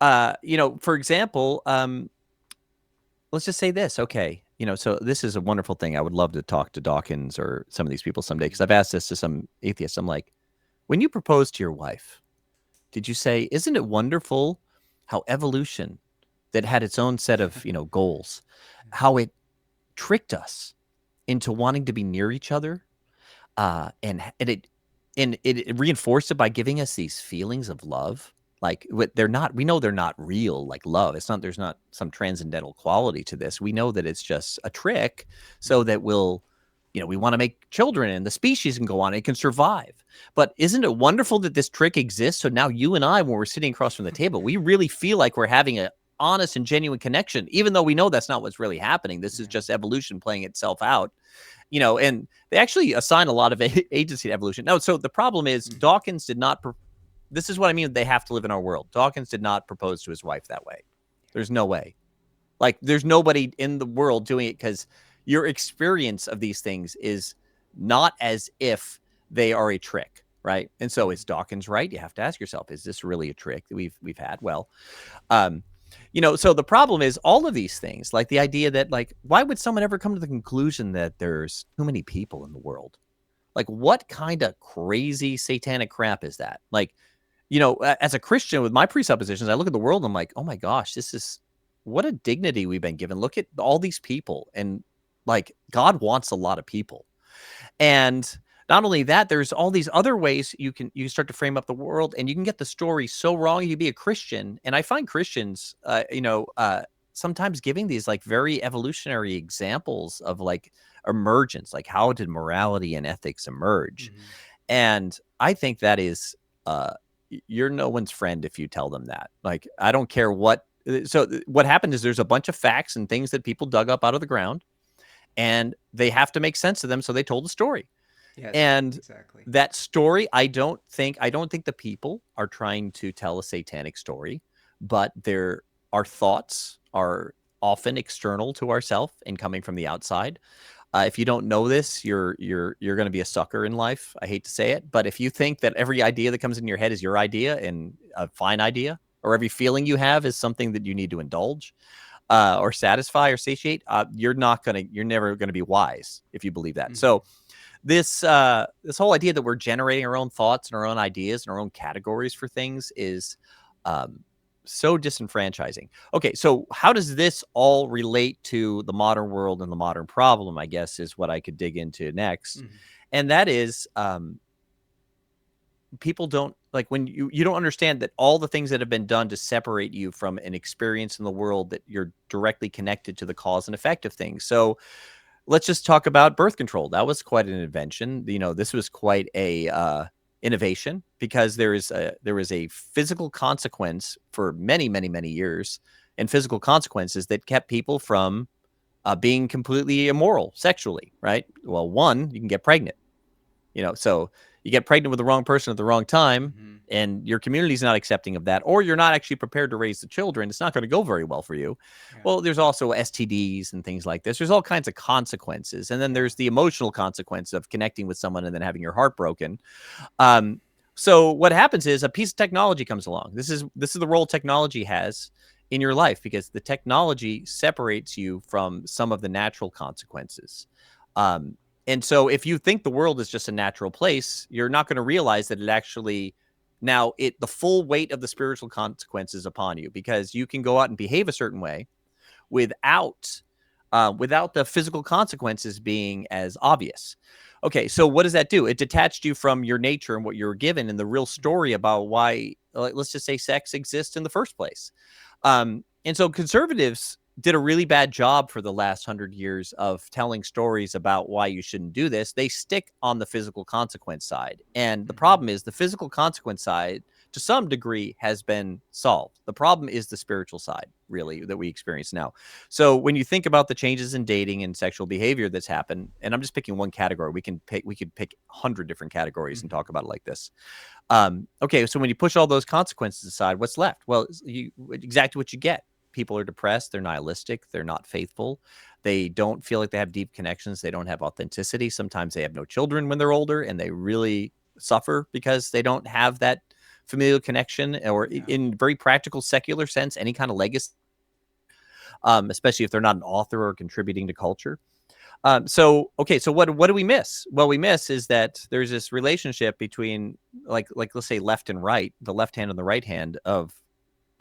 Speaker 2: for example, let's just say this. Okay. So this is a wonderful thing. I would love to talk to Dawkins or some of these people someday, because I've asked this to some atheists. I'm like, when you proposed to your wife, did you say, "Isn't it wonderful how evolution that had its own set of, goals, how it tricked us into wanting to be near each other, and it reinforced it by giving us these feelings of love. Like, they're not. We know they're not real, like love. It's not. There's not some transcendental quality to this. We know that it's just a trick, so that we want to make children and the species can go on. It can survive. But isn't it wonderful that this trick exists? So now you and I, when we're sitting across from the table, we really feel like we're having a honest and genuine connection, even though we know that's not what's really happening. This is just evolution playing itself out. And they actually assign a lot of agency to evolution. No, so the problem is Dawkins did not. This is what I mean. They have to live in our world. Dawkins did not propose to his wife that way. There's no way. Like, there's nobody in the world doing it, because your experience of these things is not as if they are a trick, right? And so is Dawkins right? You have to ask yourself, is this really a trick that we've had? Well, so the problem is all of these things, like the idea that, like, why would someone ever come to the conclusion that there's too many people in the world? Like, what kind of crazy satanic crap is that? Like, as a Christian with my presuppositions, I look at the world and I'm like, oh my gosh, what a dignity we've been given. Look at all these people. And, like, God wants a lot of people. And not only that, there's all these other ways you start to frame up the world, and you can get the story so wrong. You can be a Christian. And I find Christians, sometimes giving these, like, very evolutionary examples of, like, emergence, like, how did morality and ethics emerge? And I think that is, you're no one's friend if you tell them that. Like, I don't care what. So what happened is there's a bunch of facts and things that people dug up out of the ground, and they have to make sense of them. So they told a story.
Speaker 1: Yes,
Speaker 2: And
Speaker 1: exactly.
Speaker 2: that story, I don't think the people are trying to tell a satanic story, but our thoughts are often external to ourselves and coming from the outside. If you don't know this, you're going to be a sucker in life. I hate to say it, but if you think that every idea that comes in your head is your idea and a fine idea, or every feeling you have is something that you need to indulge, or satisfy or satiate, you're never going to be wise if you believe that. So this whole idea that we're generating our own thoughts and our own ideas and our own categories for things is so disenfranchising. Okay, so how does this all relate to the modern world and the modern problem, I guess, is what I could dig into next. And that is, people don't, like, when you don't understand that all the things that have been done to separate you from an experience in the world, that you're directly connected to the cause and effect of things. So let's just talk about birth control. That was quite an invention. This was quite a innovation, because there was a physical consequence for many, many, many years, and physical consequences that kept people from being completely immoral sexually, right? Well, one, you can get pregnant. So you get pregnant with the wrong person at the wrong time, and your community's not accepting of that, or you're not actually prepared to raise the children. It's not going to go very well for you. Well, there's also STDs and things like this. There's all kinds of consequences. And then there's the emotional consequence of connecting with someone and then having your heart broken. So what happens is a piece of technology comes along. This is the role technology has in your life, because the technology separates you from some of the natural consequences. And so if you think the world is just a natural place, you're not going to realize that it actually, the full weight of the spiritual consequences upon you, because you can go out and behave a certain way without the physical consequences being as obvious. Okay, so what does that do? It detached you from your nature and what you were given, and the real story about why, let's just say, sex exists in the first place. And so conservatives did a really bad job for the last 100 years of telling stories about why you shouldn't do this. They stick on the physical consequence side. And the problem is the physical consequence side, to some degree, has been solved. The problem is the spiritual side, really, that we experience now. So when you think about the changes in dating and sexual behavior that's happened, and I'm just picking one category, we could pick 100 different categories and talk about it like this. Okay, so when you push all those consequences aside, what's left? Well, exactly what you get. People are depressed. They're nihilistic. They're not faithful. They don't feel like they have deep connections. They don't have authenticity. Sometimes they have no children when they're older, and they really suffer because they don't have that familial connection, or in very practical secular sense, any kind of legacy. especially if they're not an author or contributing to culture. So what do we miss? Well, we miss is that there's this relationship between like let's say left and right, the left hand and the right hand of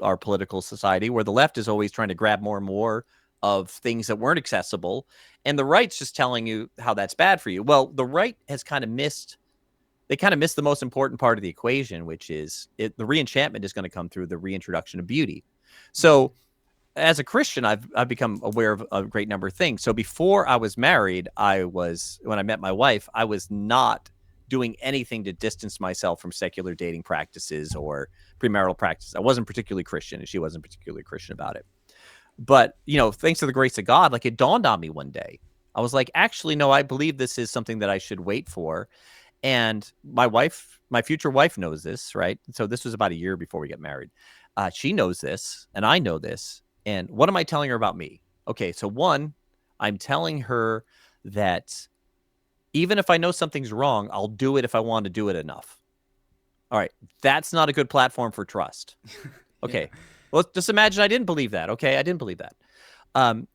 Speaker 2: our political society, where the left is always trying to grab more and more of things that weren't accessible, and the right's just telling you how that's bad for you. Well, the right has kind of missed the most important part of the equation, which is the re-enchantment is going to come through the reintroduction of beauty. So as a Christian, I've become aware of a great number of things. So before I was married, when I met my wife, I was not doing anything to distance myself from secular dating practices or premarital practices. I wasn't particularly Christian, and she wasn't particularly Christian about it. But, thanks to the grace of God, like, it dawned on me one day. I was like, actually, no, I believe this is something that I should wait for. And my future wife knows this, right? So this was about a year before we get married. She knows this, and I know this. And what am I telling her about me? Okay, so one, I'm telling her that even if I know something's wrong, I'll do it if I want to do it enough. All right, that's not a good platform for trust. Okay, yeah. Well, just imagine I didn't believe that. Okay, I didn't believe that. And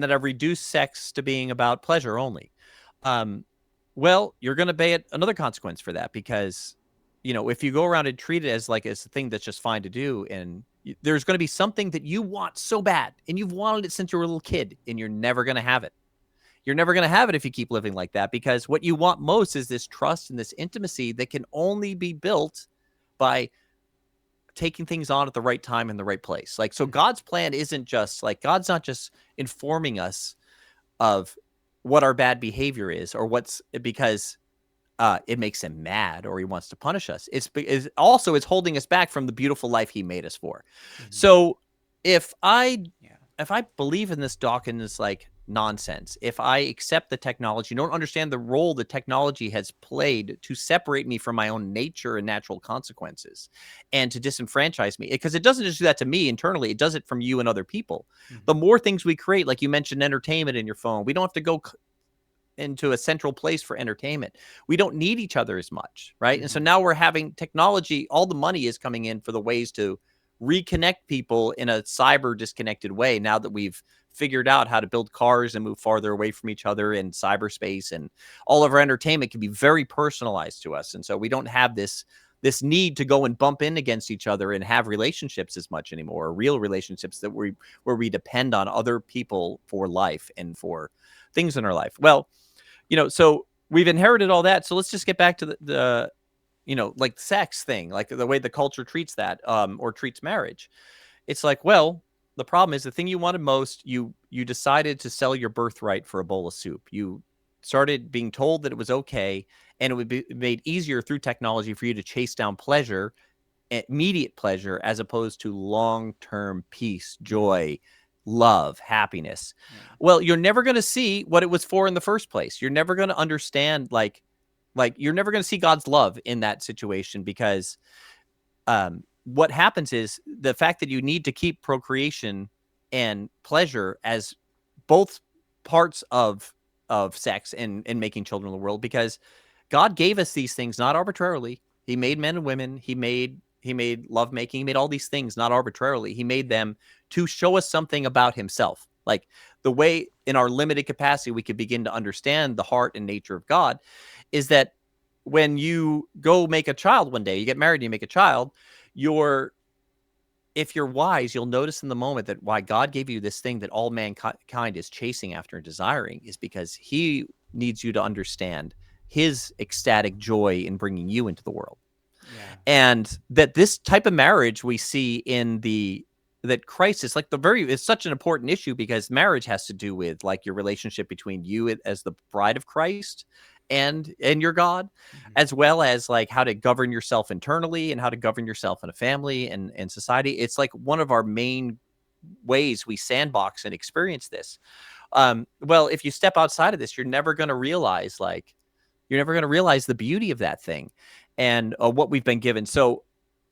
Speaker 2: that I've reduced sex to being about pleasure only. Well, you're going to pay another consequence for that, because, if you go around and treat it as a thing that's just fine to do, and there's going to be something that you want so bad, and you've wanted it since you were a little kid, and you're never going to have it. You're never going to have it if you keep living like that, because what you want most is this trust and this intimacy that can only be built by taking things on at the right time in the right place. So God's plan isn't just God's not just informing us of what our bad behavior is, or because it makes him mad or he wants to punish us. It's holding us back from the beautiful life he made us for. Mm-hmm. So if I believe in this Dawkins nonsense, if I accept the technology, don't understand the role the technology has played to separate me from my own nature and natural consequences, and to disenfranchise me, because it doesn't just do that to me internally, it does it from you and other people. Mm-hmm. The more things we create, like you mentioned, entertainment in your phone, we don't have to go into a central place for entertainment. We don't need each other as much, right? Mm-hmm. And so now we're having technology, all the money is coming in for the ways to reconnect people in a cyber disconnected way, now that we've figured out how to build cars and move farther away from each other in cyberspace, and all of our entertainment can be very personalized to us. And so we don't have this need to go and bump in against each other and have relationships as much anymore, or real relationships where we depend on other people for life and for things in our life. Well, so we've inherited all that. So let's just get back to the sex thing, the way the culture treats that, or treats marriage. It's well, the problem is the thing you wanted most, you decided to sell your birthright for a bowl of soup. You started being told that it was okay, and it would be made easier through technology for you to chase down pleasure, immediate pleasure, as opposed to long-term peace, joy, love, happiness. Yeah. Well, you're never going to see what it was for in the first place. You're never going to understand, you're never going to see God's love in that situation, because what happens is the fact that you need to keep procreation and pleasure as both parts of sex and making children in the world, because God gave us these things not arbitrarily. He made men and women. He made lovemaking. He made all these things not arbitrarily. He made them to show us something about himself. The way in our limited capacity we could begin to understand the heart and nature of God is that when you go make a child one day, you get married and you make a child, if you're wise, you'll notice in the moment that why God gave you this thing that all mankind is chasing after and desiring is because he needs you to understand his ecstatic joy in bringing you into the world. Yeah. And that this type of marriage we see that Christ is it's such an important issue, because marriage has to do with your relationship between you as the bride of Christ and your God, mm-hmm. as well as how to govern yourself internally and how to govern yourself in a family and society. It's one of our main ways we sandbox and experience this. Well, if you step outside of this, you're never going to realize the beauty of that thing and what we've been given. So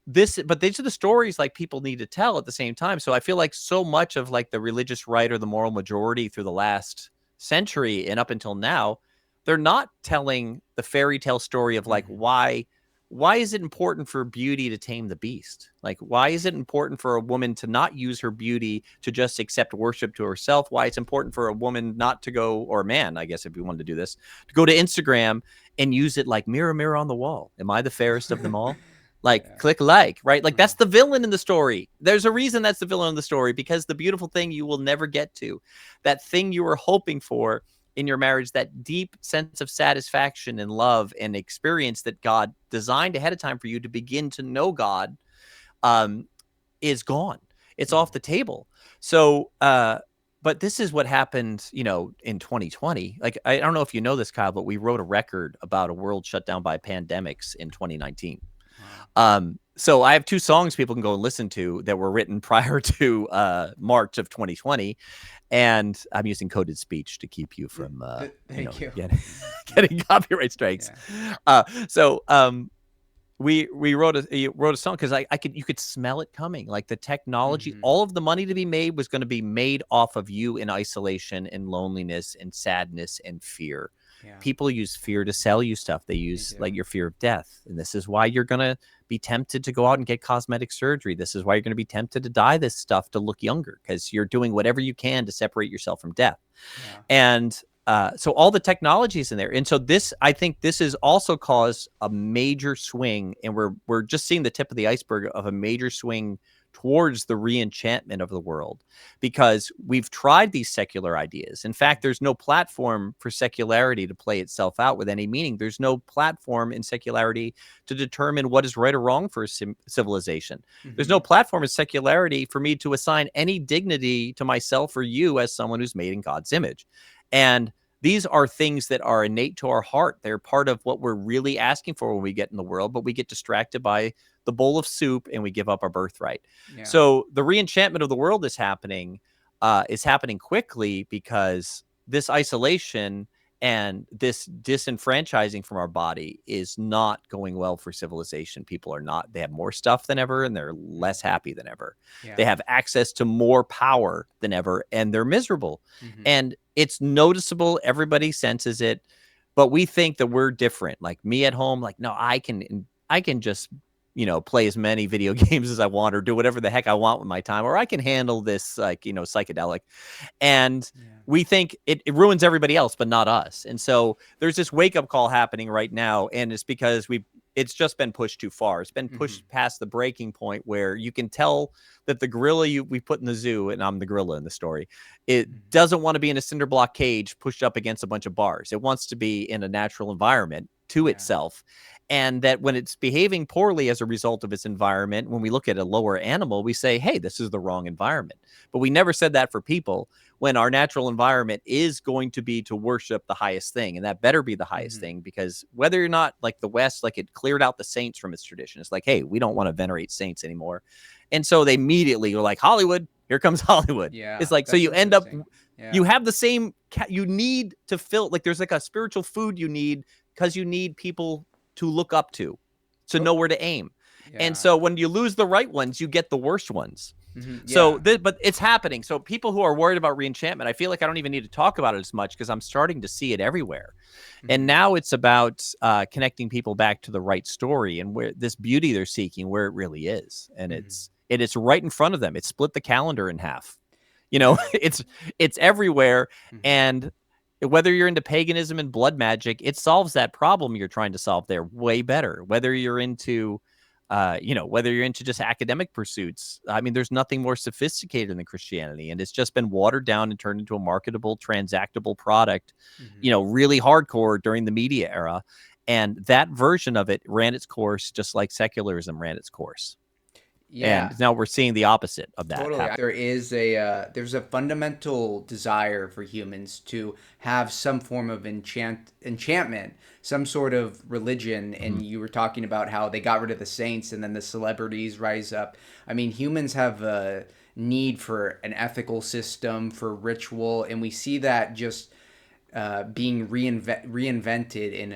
Speaker 2: but these are the stories people need to tell at the same time. So I feel so much of the religious right or the moral majority through the last century and up until now, they're not telling the fairy tale story of why why is it important for beauty to tame the beast? Like, why is it important for a woman to not use her beauty to just accept worship to herself? Why it's important for a woman not to go, or a man, I guess, if you wanted to do this, to go to Instagram and use it like mirror, mirror on the wall. Am I the fairest of them all? Like,
Speaker 1: Yeah.
Speaker 2: click like, right? Like, that's the villain in the story. There's a reason that's the villain in the story, because the beautiful thing you will never get to, that thing you were hoping for in your marriage, that deep sense of satisfaction and love and experience that God designed ahead of time for you to begin to know God, um, is gone. It's off the table. So, but this is what happened, in 2020. Like, I don't know if you know this, Kyle, but we wrote a record about a world shut down by pandemics in 2019. So I have 2 songs people can go and listen to that were written prior to March of 2020. And I'm using coded speech to keep you from,
Speaker 1: Thank you.
Speaker 2: getting copyright strikes.
Speaker 1: Yeah.
Speaker 2: We wrote a song because you could smell it coming. Like, the technology, all of the money to be made was going to be made off of you in isolation and loneliness and sadness and fear.
Speaker 1: Yeah.
Speaker 2: People use fear to sell you stuff. They use like your fear of death. And this is why you're going to be tempted to go out and get cosmetic surgery. This is why you're going to be tempted to dye this stuff to look younger, because you're doing whatever you can to separate yourself from death.
Speaker 1: Yeah.
Speaker 2: And so all the technology is in there. And so I think this has also caused a major swing, and we're just seeing the tip of the iceberg of a major swing towards the re-enchantment of the world, because we've tried these secular ideas. In fact, there's no platform for secularity to play itself out with any meaning. There's no platform in secularity to determine what is right or wrong for a civilization. There's no platform in secularity for me to assign any dignity to myself or you as someone who's made in God's image. And these are things that are innate to our heart. They're part of what we're really asking for when we get in the world, but we get distracted by the bowl of soup and we give up our birthright.
Speaker 1: Yeah.
Speaker 2: So the re-enchantment of the world is happening quickly, because this isolation and this disenfranchising from our body is not going well for civilization. People they have more stuff than ever, and they're less happy than ever.
Speaker 1: Yeah.
Speaker 2: They have access to more power than ever, and they're miserable. And it's noticeable. Everybody senses it, but we think that we're different. Like, me at home, like, no, I can just, play as many video games as I want, or do whatever the heck I want with my time, or I can handle this, like, psychedelic. And we think it ruins everybody else, but not us. And so there's this wake up call happening right now. And it's because it's just been pushed too far. It's been pushed past the breaking point where you can tell that the gorilla we put in the zoo, and I'm the gorilla in the story, it doesn't want to be in a cinder block cage pushed up against a bunch of bars. It wants to be in a natural environment to itself. And that when it's behaving poorly as a result of its environment, when we look at a lower animal, we say, hey, this is the wrong environment. But we never said that for people, when our natural environment is going to be to worship the highest thing. And that better be the highest thing, because whether or not, like the West, like, it cleared out the saints from its tradition. It's like, hey, we don't want to venerate saints anymore. And so they immediately were like, Hollywood, here comes Hollywood.
Speaker 1: Yeah,
Speaker 2: it's like, so you end up, you have the same, you need to fill, like, there's like a spiritual food you need, because you need people to look up to know where to aim. And so when you lose the right ones, you get the worst ones. So, but it's happening. So people who are worried about re-enchantment, I feel like I don't even need to talk about it as much, because I'm starting to see it everywhere. And now it's about connecting people back to the right story, and where this beauty they're seeking, where it really is. And it's right in front of them. It split the calendar in half. It's everywhere. And whether you're into paganism and blood magic, it solves that problem you're trying to solve there way better. Whether you're into just academic pursuits. I mean, there's nothing more sophisticated than Christianity, and it's just been watered down and turned into a marketable, transactable product, really hardcore during the media era. And that version of it ran its course, just like secularism ran its course.
Speaker 1: Yeah.
Speaker 2: And now we're seeing the opposite of that.
Speaker 1: Totally. There's a fundamental desire for humans to have some form of enchantment, some sort of religion. And you were talking about how they got rid of the saints and then the celebrities rise up. I mean, humans have a need for an ethical system, for ritual, and we see that just being reinvented in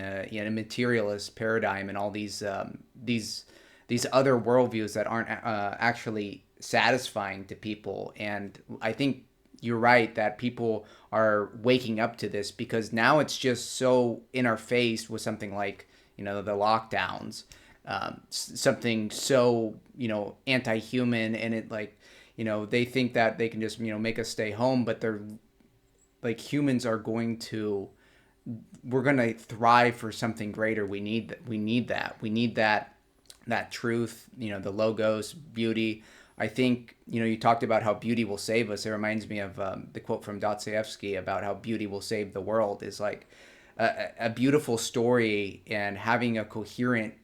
Speaker 1: a materialist paradigm, and all these other worldviews that aren't actually satisfying to people. And I think you're right that people are waking up to this, because now it's just so in our face with something like, the lockdowns. something so, anti-human, and it like, they think that they can just, make us stay home, but they're like, humans are going to, we're going to thrive for something greater. We need that truth, the logos, beauty. I think, you talked about how beauty will save us. It reminds me of the quote from Dostoevsky about how beauty will save the world. Is like a beautiful story, and having a coherent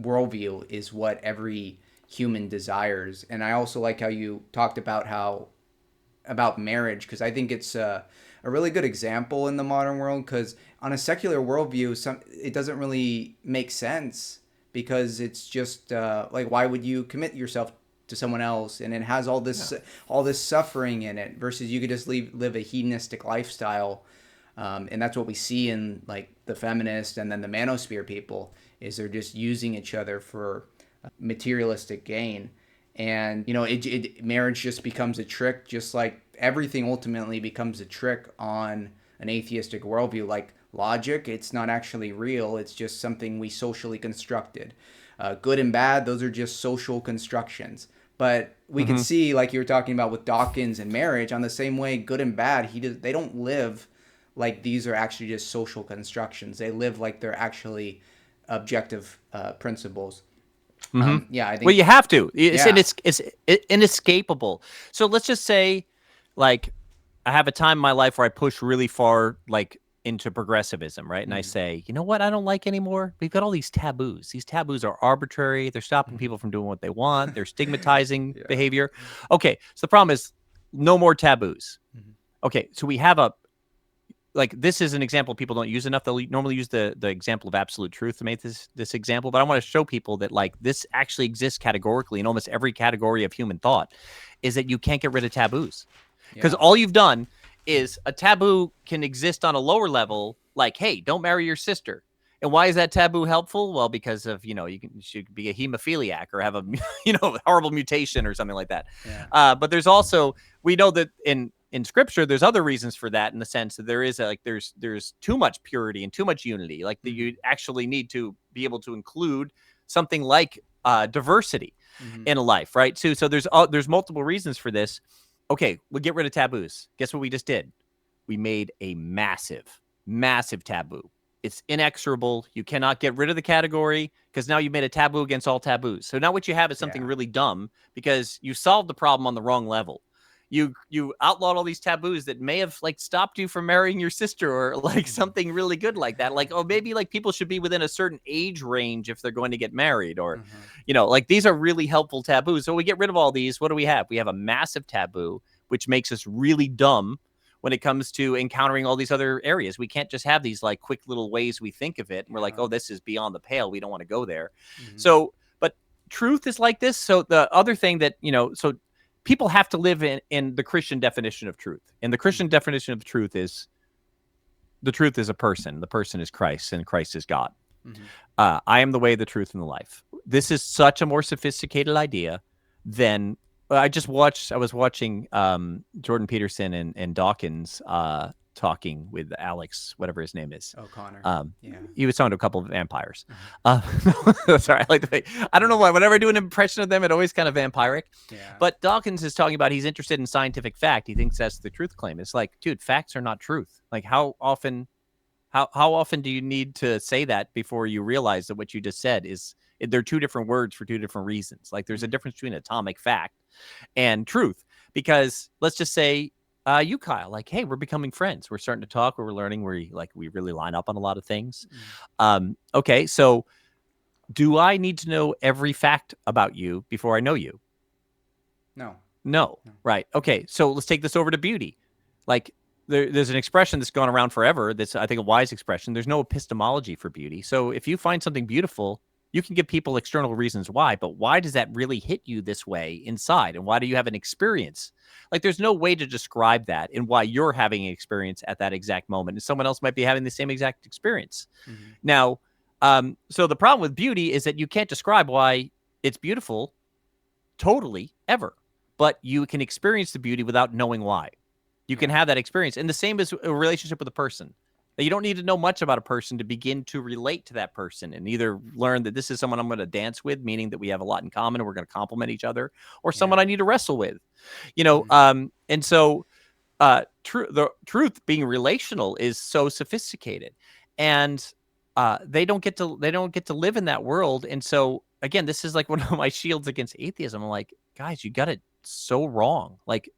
Speaker 1: worldview is what every human desires. And I also like how you talked about marriage, because I think it's a really good example in the modern world, because on a secular worldview, it doesn't really make sense, because it's just like, why would you commit yourself to someone else, and it has all this suffering in it, versus you could just live a hedonistic lifestyle. And that's what we see in like the feminist and then the manosphere people, is they're just using each other for materialistic gain. And marriage just becomes a trick, just like everything ultimately becomes a trick on an atheistic worldview. Like logic, it's not actually real, it's just something we socially constructed. Good and bad, those are just social constructions. But we can see, like you were talking about with Dawkins and marriage, on the same way, good and bad, they don't live like these are actually just social constructions. They live like they're actually objective principles. Yeah, I think.
Speaker 2: Well, you have to. It's inescapable. So let's just say, like, I have a time in my life where I push really far, like, into progressivism, right? And I say, you know what, I don't like anymore? We've got all these taboos. These taboos are arbitrary. They're stopping people from doing what they want. They're stigmatizing behavior. Okay, so the problem is no more taboos. Okay, so we have this is an example people don't use enough. They'll normally use the example of absolute truth to make this example, but I want to show people that like this actually exists categorically in almost every category of human thought, is that you can't get rid of taboos. Because all you've done is a taboo can exist on a lower level, like, hey, don't marry your sister. And why is that taboo helpful? Well, because of, you should be a hemophiliac or have a, horrible mutation or something like that. Yeah. But there's also, we know that in scripture, there's other reasons for that, in the sense that there is there's too much purity and too much unity. Like that you actually need to be able to include something like diversity in a life, right? So there's multiple reasons for this. Okay, we'll get rid of taboos. Guess what we just did? We made a massive taboo. It's inexorable. You cannot get rid of the category, because now you've made a taboo against all taboos. So now what you have is something really dumb, because you solved the problem on the wrong level. You outlawed all these taboos that may have like stopped you from marrying your sister, or like something really good like that. Like, oh, maybe like people should be within a certain age range if they're going to get married, or, like these are really helpful taboos. So we get rid of all these. What do we have? We have a massive taboo, which makes us really dumb when it comes to encountering all these other areas. We can't just have these like quick little ways we think of it. And we're like, oh, this is beyond the pale. We don't want to go there. So, but truth is like this. So the other thing that, so people have to live in the Christian definition of truth. And the Christian definition of truth is, the truth is a person. The person is Christ, and Christ is God. I am the way, the truth, and the life. This is such a more sophisticated idea than I was watching Jordan Peterson and Dawkins talking with Alex, whatever his name is.
Speaker 1: O'Connor.
Speaker 2: He was talking to a couple of vampires. Sorry, I like the way, I don't know why. Whenever I do an impression of them, it always kind of vampiric. Yeah. But Dawkins is talking about, he's interested in scientific fact. He thinks that's the truth claim. It's like, dude, facts are not truth. Like, how often do you need to say that before you realize that what you just said is, they're two different words for two different reasons. Like, there's a difference between atomic fact and truth. Because let's just say, you, Kyle, like, hey, we're becoming friends. We're starting to talk, we're learning, we really line up on a lot of things. Okay, so do I need to know every fact about you before I know you? No. Right. Okay, so let's take this over to beauty. Like, there's an expression that's gone around forever that's, I think, a wise expression. There's no epistemology for beauty. So if you find something beautiful, you can give people external reasons why, but why does that really hit you this way inside? And why do you have an experience? Like, there's no way to describe that and why you're having an experience at that exact moment. And someone else might be having the same exact experience. Now, so the problem with beauty is that you can't describe why it's beautiful totally ever, but you can experience the beauty without knowing why. You can have that experience. And the same is a relationship with a person. You don't need to know much about a person to begin to relate to that person and either learn that this is someone I'm going to dance with, meaning that we have a lot in common and we're going to complement each other, or someone
Speaker 1: Yeah.
Speaker 2: I need to wrestle with,
Speaker 1: Mhm.
Speaker 2: and so the truth being relational is so sophisticated, and they don't get to live in that world. And so again, this is like one of my shields against atheism. I'm like, guys, you got it so wrong. Like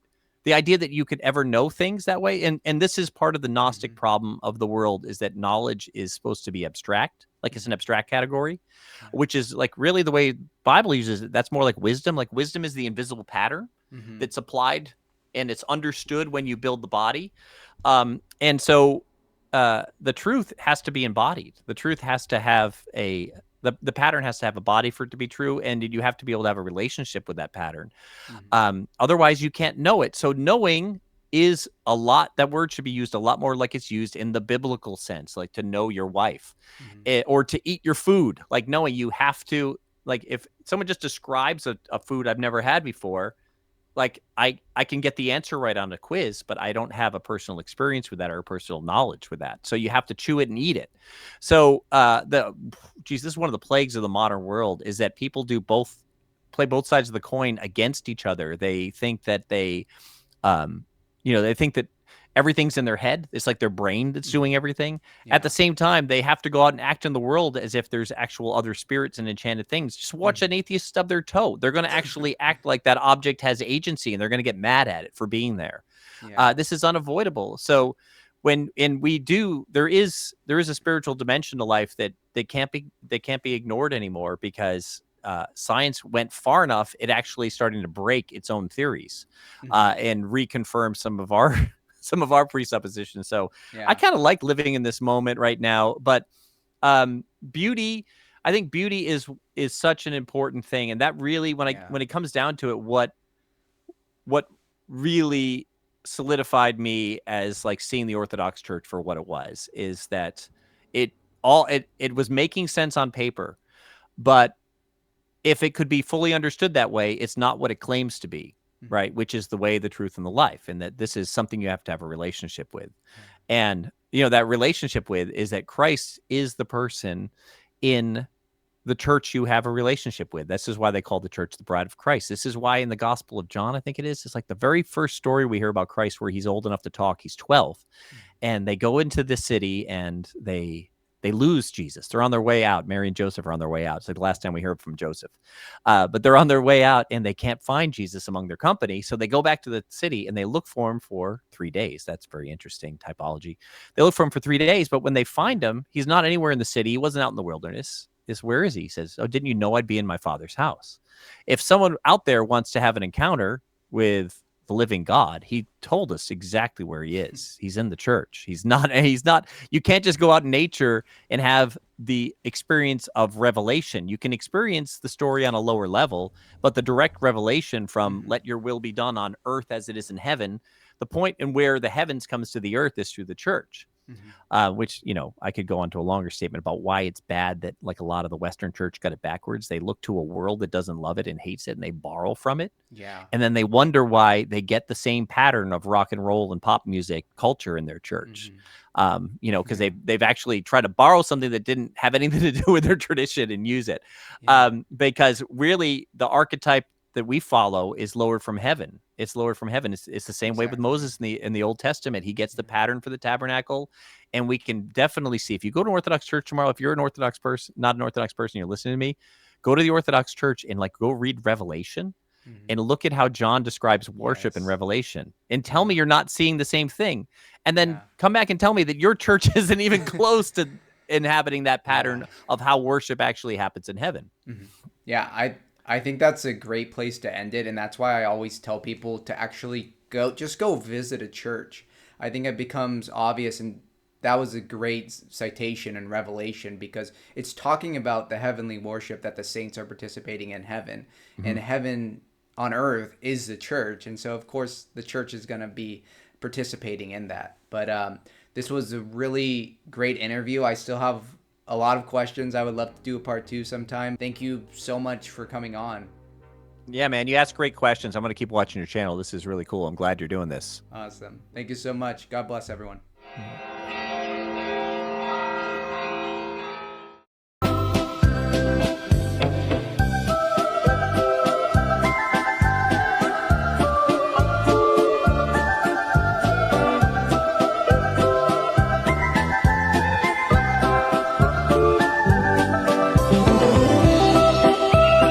Speaker 2: the idea that you could ever know things that way, and this is part of the Gnostic
Speaker 1: Mhm.
Speaker 2: problem of the world, is that knowledge is supposed to be abstract, like it's an
Speaker 1: Mhm.
Speaker 2: abstract category,
Speaker 1: Yeah.
Speaker 2: which is like really the way Bible uses it. That's more like wisdom. Like wisdom is the invisible pattern
Speaker 1: Mhm.
Speaker 2: that's applied and it's understood when you build the body. And so the truth has to be embodied. The truth has to have the pattern has to have a body for it to be true, and you have to be able to have a relationship with that pattern.
Speaker 1: Mhm.
Speaker 2: Otherwise, you can't know it. So knowing is a lot. That word should be used a lot more like it's used in the biblical sense, like to know your wife,
Speaker 1: Mhm.
Speaker 2: or to eat your food. Like knowing you have to. Like if someone just describes a food I've never had before, like I can get the answer right on a quiz, but I don't have a personal experience with that or a personal knowledge with that. So you have to chew it and eat it. So this is one of the plagues of the modern world, is that people play both sides of the coin against each other. They think that um, they think that everything's in their head. It's like their brain that's
Speaker 1: Mhm.
Speaker 2: doing everything. At the
Speaker 1: Yeah.
Speaker 2: same time, they have to go out and act in the world as if there's actual other spirits and enchanted things. Just watch
Speaker 1: Mhm.
Speaker 2: an atheist stub their toe. They're going to actually act like that object has agency, and they're going to get mad at it for being there.
Speaker 1: Yeah.
Speaker 2: This is unavoidable. So there is a spiritual dimension to life that can't be ignored anymore, because science went far enough. It actually starting to break its own theories,
Speaker 1: Mhm.
Speaker 2: and reconfirm some of our some of our presuppositions. So I
Speaker 1: Yeah.
Speaker 2: kind of like living in this moment right now. But beauty, I think beauty is such an important thing, and that really,
Speaker 1: Yeah.
Speaker 2: when it comes down to it, what really solidified me as like seeing the Orthodox Church for what it was, is that it it was making sense on paper, but if it could be fully understood that way, it's not what it claims to be,
Speaker 1: Mhm.
Speaker 2: right? Which is the way, the truth, and the life, and that this is something you have to have a relationship with.
Speaker 1: Yeah.
Speaker 2: And that relationship with is that Christ is the person in the church you have a relationship with. This is why they call the church the bride of Christ. This is why in the Gospel of John, I think it's like the very first story we hear about Christ where he's old enough to talk. He's 12,
Speaker 1: Mhm.
Speaker 2: and they go into the city and they lose Jesus. They're on their way out. Mary and Joseph are on their way out. It's like the last time we heard from Joseph. But they're on their way out and they can't find Jesus among their company. So they go back to the city and they look for him for 3 days. That's very interesting typology. They look for him for 3 days, but when they find him, he's not anywhere in the city. He wasn't out in the wilderness. Where is he? He says, "Oh, didn't you know I'd be in my father's house?" If someone out there wants to have an encounter with the living God, he told us exactly where he is. He's in the church. He's not, you can't just go out in nature and have the experience of revelation. You can experience the story on a lower level, but the direct revelation from
Speaker 1: Mhm.
Speaker 2: let your will be done on earth as it is in heaven, the point in where the heavens comes to the earth is through the church.
Speaker 1: Mhm.
Speaker 2: Which, I could go on to a longer statement about why it's bad that like a lot of the Western church got it backwards. They look to a world that doesn't love it and hates it, and they borrow from it.
Speaker 1: Yeah.
Speaker 2: And then they wonder why they get the same pattern of rock and roll and pop music culture in their church.
Speaker 1: Mhm.
Speaker 2: Because
Speaker 1: Yeah.
Speaker 2: they've actually tried to borrow something that didn't have anything to do with their tradition and use it.
Speaker 1: Yeah.
Speaker 2: Because really the archetype that we follow is lowered from heaven. It's lowered from heaven. It's the same way with
Speaker 1: Exactly.
Speaker 2: Moses in the Old Testament. He gets the
Speaker 1: Yeah.
Speaker 2: pattern for the tabernacle, and we can definitely see, if you go to an Orthodox church tomorrow, if you're an Orthodox person, not an Orthodox person, you're listening to me, go to the Orthodox church and like go read Revelation
Speaker 1: Mhm.
Speaker 2: and look at how John describes worship in
Speaker 1: Yes.
Speaker 2: Revelation, and tell me
Speaker 1: Yeah.
Speaker 2: you're not seeing the same thing. And then
Speaker 1: Yeah.
Speaker 2: come back and tell me that your church isn't even close to inhabiting that
Speaker 1: Yeah.
Speaker 2: pattern of how worship actually happens in heaven.
Speaker 1: Mhm. Yeah, I think that's a great place to end it, and that's why I always tell people to actually go visit a church. I think it becomes obvious, and that was a great citation in Revelation because it's talking about the heavenly worship that the saints are participating in heaven,
Speaker 2: Mhm.
Speaker 1: and heaven on earth is the church, and so of course the church is going to be participating in that. But this was a really great interview. I still have a lot of questions. I would love to do a part two sometime. Thank you so much for coming on.
Speaker 2: Yeah, man, you ask great questions. I'm going to keep watching your channel. This is really cool. I'm glad you're doing this.
Speaker 1: Awesome. Thank you so much. God bless everyone.
Speaker 2: Mhm.